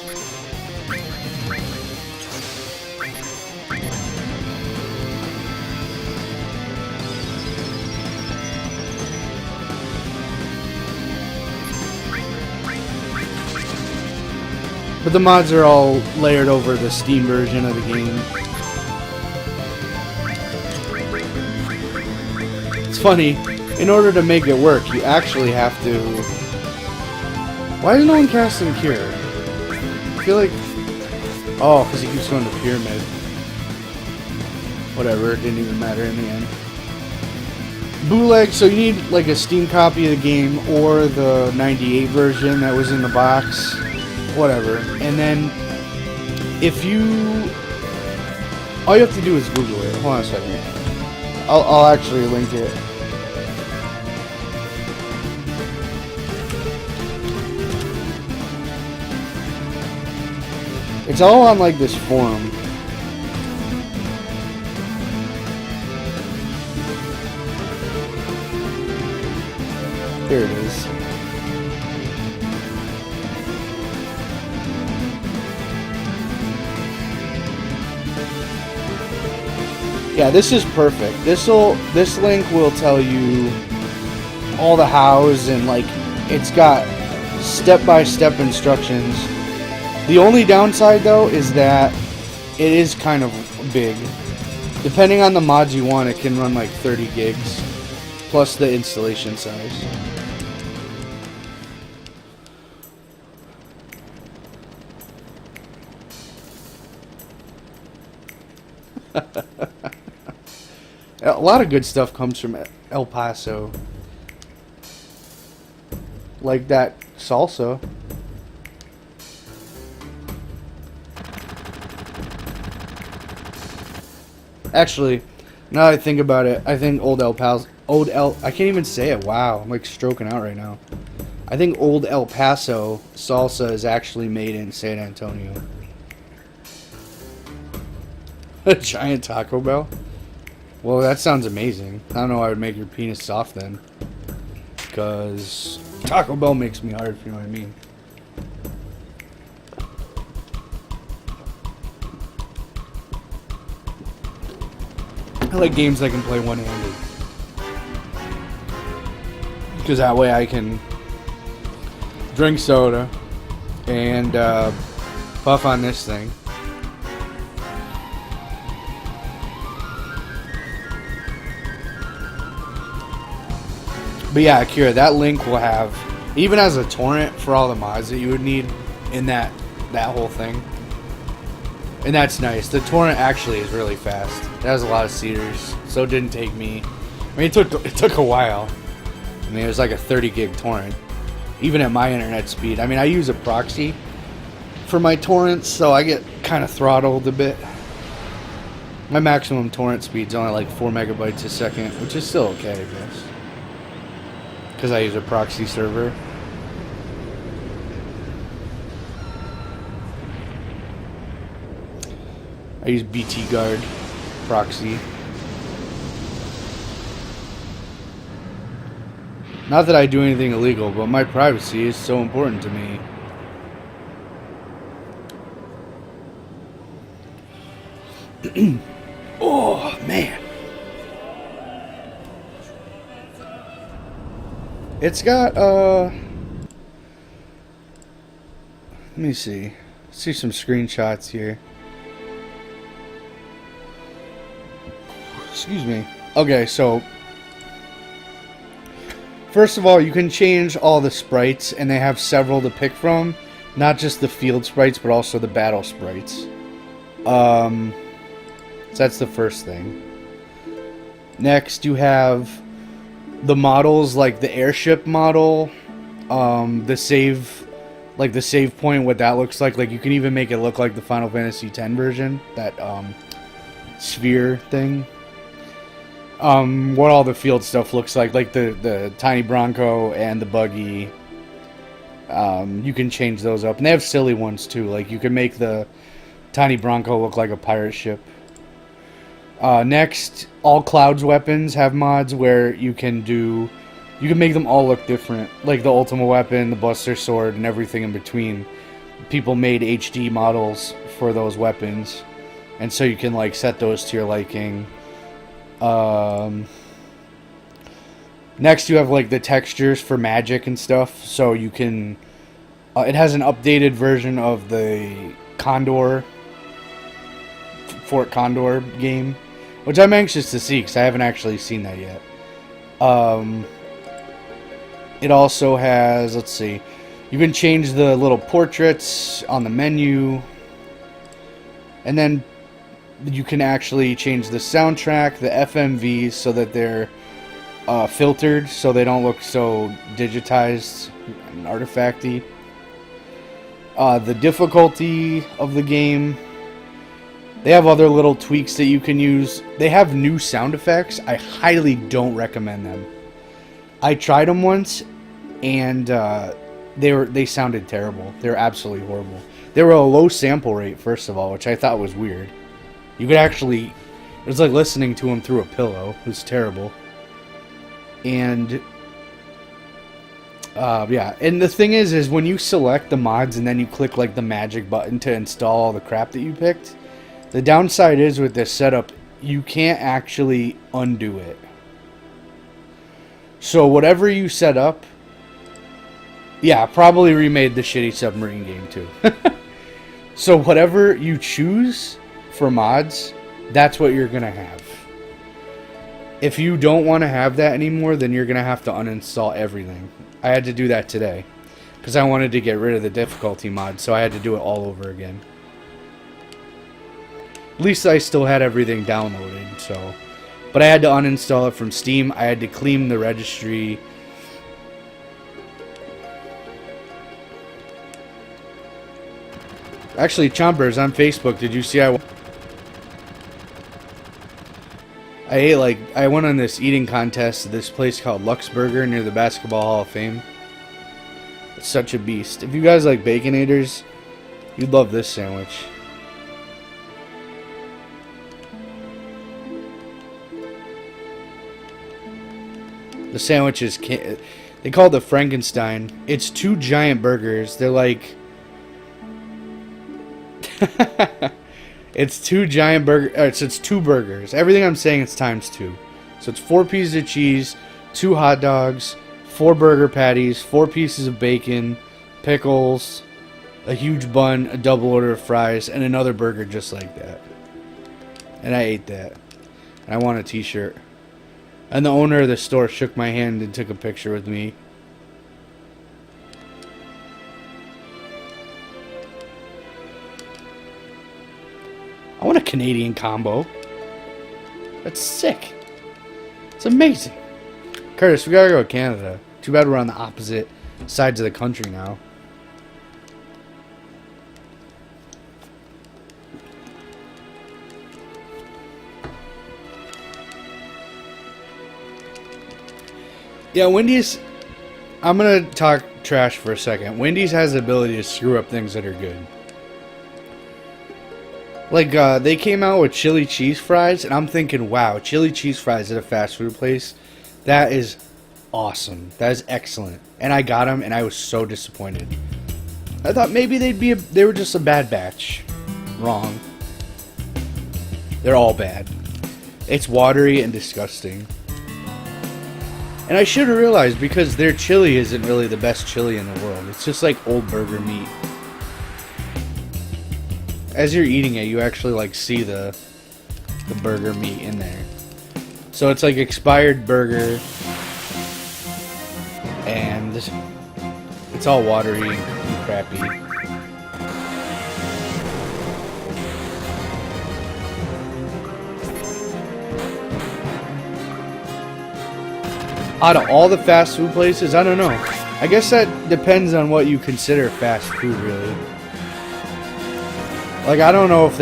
But the mods are all layered over the Steam version of the game. It's funny, in order to make it work, you actually have to... Why is no one casting Cure? I feel like... Oh, because he keeps going to Pyramid. Whatever, it didn't even matter in the end. Bootleg, so you need like a Steam copy of the game or the 98 version that was in the box. Whatever. And then if you... all you have to do is Google it. Hold on a second. I'll actually link it. It's all on like this forum. Here it is. Yeah, this is perfect. This link will tell you all the hows, and like it's got step-by-step instructions. The only downside though is that it is kind of big. Depending on the mods you want, it can run like 30 gigs. plus the installation size. A lot of good stuff comes from El Paso. Like that salsa. Actually, now that I think about it, I think I can't even say it. Wow, I'm like stroking out right now. I think old El Paso salsa is actually made in San Antonio. A giant Taco Bell? Well, that sounds amazing. I don't know why I would make your penis soft then. Because Taco Bell makes me hard, if you know what I mean. I like games I can play one-handed. Because that way I can drink soda and puff on this thing. But yeah, Akira, that link will have, even as a torrent for all the mods that you would need in that whole thing. And that's nice. The torrent actually is really fast. It has a lot of seeders, so it didn't take me. I mean, it took a while. I mean, it was like a 30 gig torrent, even at my internet speed. I mean, I use a proxy for my torrents, so I get kind of throttled a bit. My maximum torrent speed's only like 4 megabytes a second, which is still okay, I guess. Because I use a proxy server. I use BT Guard proxy. Not that I do anything illegal, but my privacy is so important to me. Oh, man. It's got, let me see. Let's see some screenshots here. Excuse me. Okay, so first of all, you can change all the sprites, and they have several to pick from. Not just the field sprites, but also the battle sprites. So that's the first thing. Next, you have the models, like the airship model, the save point, what that looks like. Like, you can even make it look like the Final Fantasy X version, that sphere thing. What all the field stuff looks like the tiny Bronco and the buggy. You can change those up, and they have silly ones too. Like, you can make the tiny Bronco look like a pirate ship. Next, all Cloud's weapons have mods where you can make them all look different. Like the Ultima weapon, the Buster sword, and everything in between. People made HD models for those weapons, and so you can like set those to your liking. Next, you have like the textures for magic and stuff, so you can. It has an updated version of the Fort Condor game, which I'm anxious to see because I haven't actually seen that yet. It also has, let's see, you can change the little portraits on the menu, and then you can actually change the soundtrack, the FMVs, so that they're filtered, so they don't look so digitized and artifacty. The difficulty of the game. They have other little tweaks that you can use. They have new sound effects. I highly don't recommend them. I tried them once, and they sounded terrible. They were absolutely horrible. They were a low sample rate, first of all, which I thought was weird. You could actually... It was like listening to them through a pillow. It was terrible. And... yeah. And the thing is when you select the mods and then you click like the magic button to install all the crap that you picked, the downside is with this setup, you can't actually undo it. So whatever you set up... Yeah, probably remade the shitty submarine game too. So whatever you choose for mods, that's what you're gonna have. If you don't want to have that anymore, then you're going to have to uninstall everything. I had to do that today because I wanted to get rid of the difficulty mod, so I had to do it all over again. At least I still had everything downloaded, so. But I had to uninstall it from Steam. I had to clean the registry. Actually, Chompers, on Facebook, did you see I went on this eating contest at this place called Luxburger near the Basketball Hall of Fame. It's such a beast. If you guys like Baconators, you'd love this sandwich. The sandwich is, they call it the Frankenstein. It's 2 giant burgers. They're like, it's 2 giant burgers. It's 2 burgers. Everything I'm saying is times 2. So it's 4 pieces of cheese, 2 hot dogs, 4 burger patties, 4 pieces of bacon, pickles, a huge bun, a double order of fries, and another burger just like that. And I ate that. And I want a t-shirt. And the owner of the store shook my hand and took a picture with me. I want a Canadian combo. That's sick. It's amazing. Curtis, we gotta go to Canada. Too bad we're on the opposite sides of the country now. Yeah, Wendy's, I'm going to talk trash for a second. Wendy's has the ability to screw up things that are good. Like, they came out with chili cheese fries, and I'm thinking, wow, chili cheese fries at a fast food place, that is awesome. That is excellent. And I got them, and I was so disappointed. I thought maybe they were just a bad batch. Wrong. They're all bad. It's watery and disgusting. And I should have realized, because their chili isn't really the best chili in the world. It's just like old burger meat. As you're eating it, you actually like see the burger meat in there. So it's like expired burger, and it's all watery and crappy. Out of all the fast food places, I don't know. I guess that depends on what you consider fast food, really. Like, I don't know if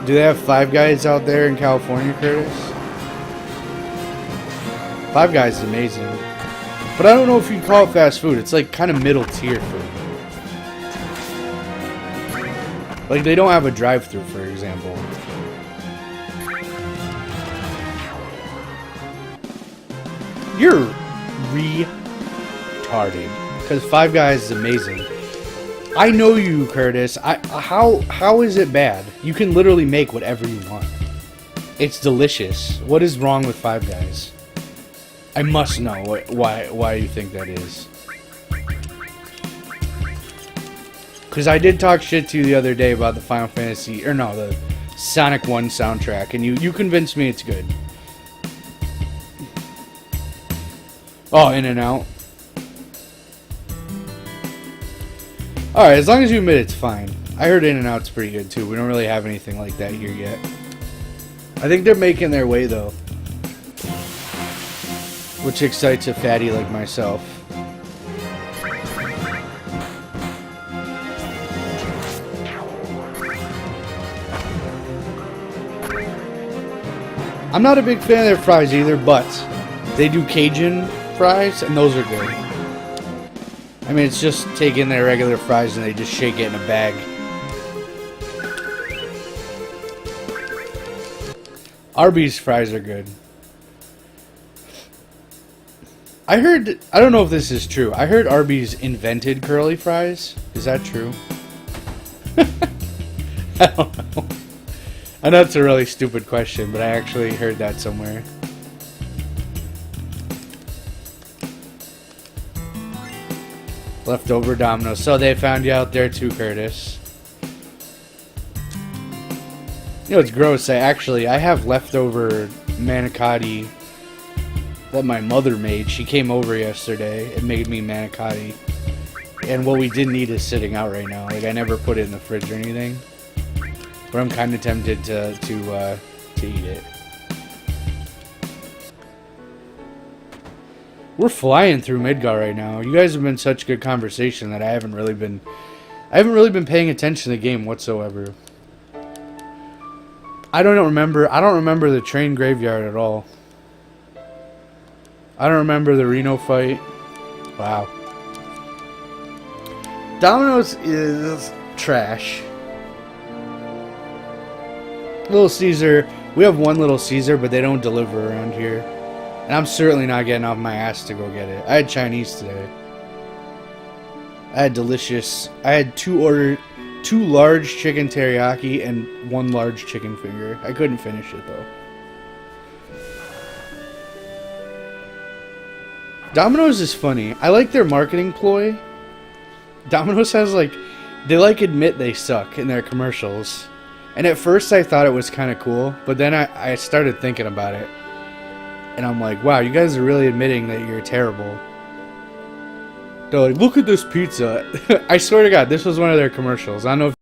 do they have Five Guys out there in California, Curtis? Five Guys is amazing. But I don't know if you'd call it fast food. It's like kind of middle tier food. Like, they don't have a drive-thru, for example. You're retarded, because Five Guys is amazing. I know you, Curtis. How is it bad? You can literally make whatever you want. It's delicious. What is wrong with Five Guys? I must know why you think that is. Because I did talk shit to you the other day about the Final Fantasy, or no, the Sonic 1 soundtrack, and you convinced me it's good. Oh, In-N-Out. Alright, as long as you admit it's fine. I heard In-N-Out's pretty good too. We don't really have anything like that here yet. I think they're making their way though. Which excites a fatty like myself. I'm not a big fan of their fries either, but they do Cajun fries, and those are good. I mean, it's just taking their regular fries and they just shake it in a bag. Arby's fries are good. I don't know if this is true. I heard Arby's invented curly fries. Is that true? I don't know. I know it's a really stupid question, but I actually heard that somewhere. Leftover Domino's. So they found you out there too, Curtis. You know, it's gross. I have leftover manicotti that my mother made. She came over yesterday and made me manicotti. And what we didn't eat is sitting out right now. Like, I never put it in the fridge or anything. But I'm kind of tempted to eat it. We're flying through Midgar right now. You guys have been such good conversation that I haven't really been paying attention to the game whatsoever. I don't remember the train graveyard at all. I don't remember the Reno fight. Wow. Domino's is trash. Little Caesar. We have one Little Caesar, but they don't deliver around here. And I'm certainly not getting off my ass to go get it. I had Chinese today. I had delicious. I had two large chicken teriyaki and one large chicken finger. I couldn't finish it though. Domino's is funny. I like their marketing ploy. Domino's has they admit they suck in their commercials. And at first I thought it was kind of cool, but then I started thinking about it. And I'm like, wow, you guys are really admitting that you're terrible. They're like, look at this pizza. I swear to God, this was one of their commercials. I don't know if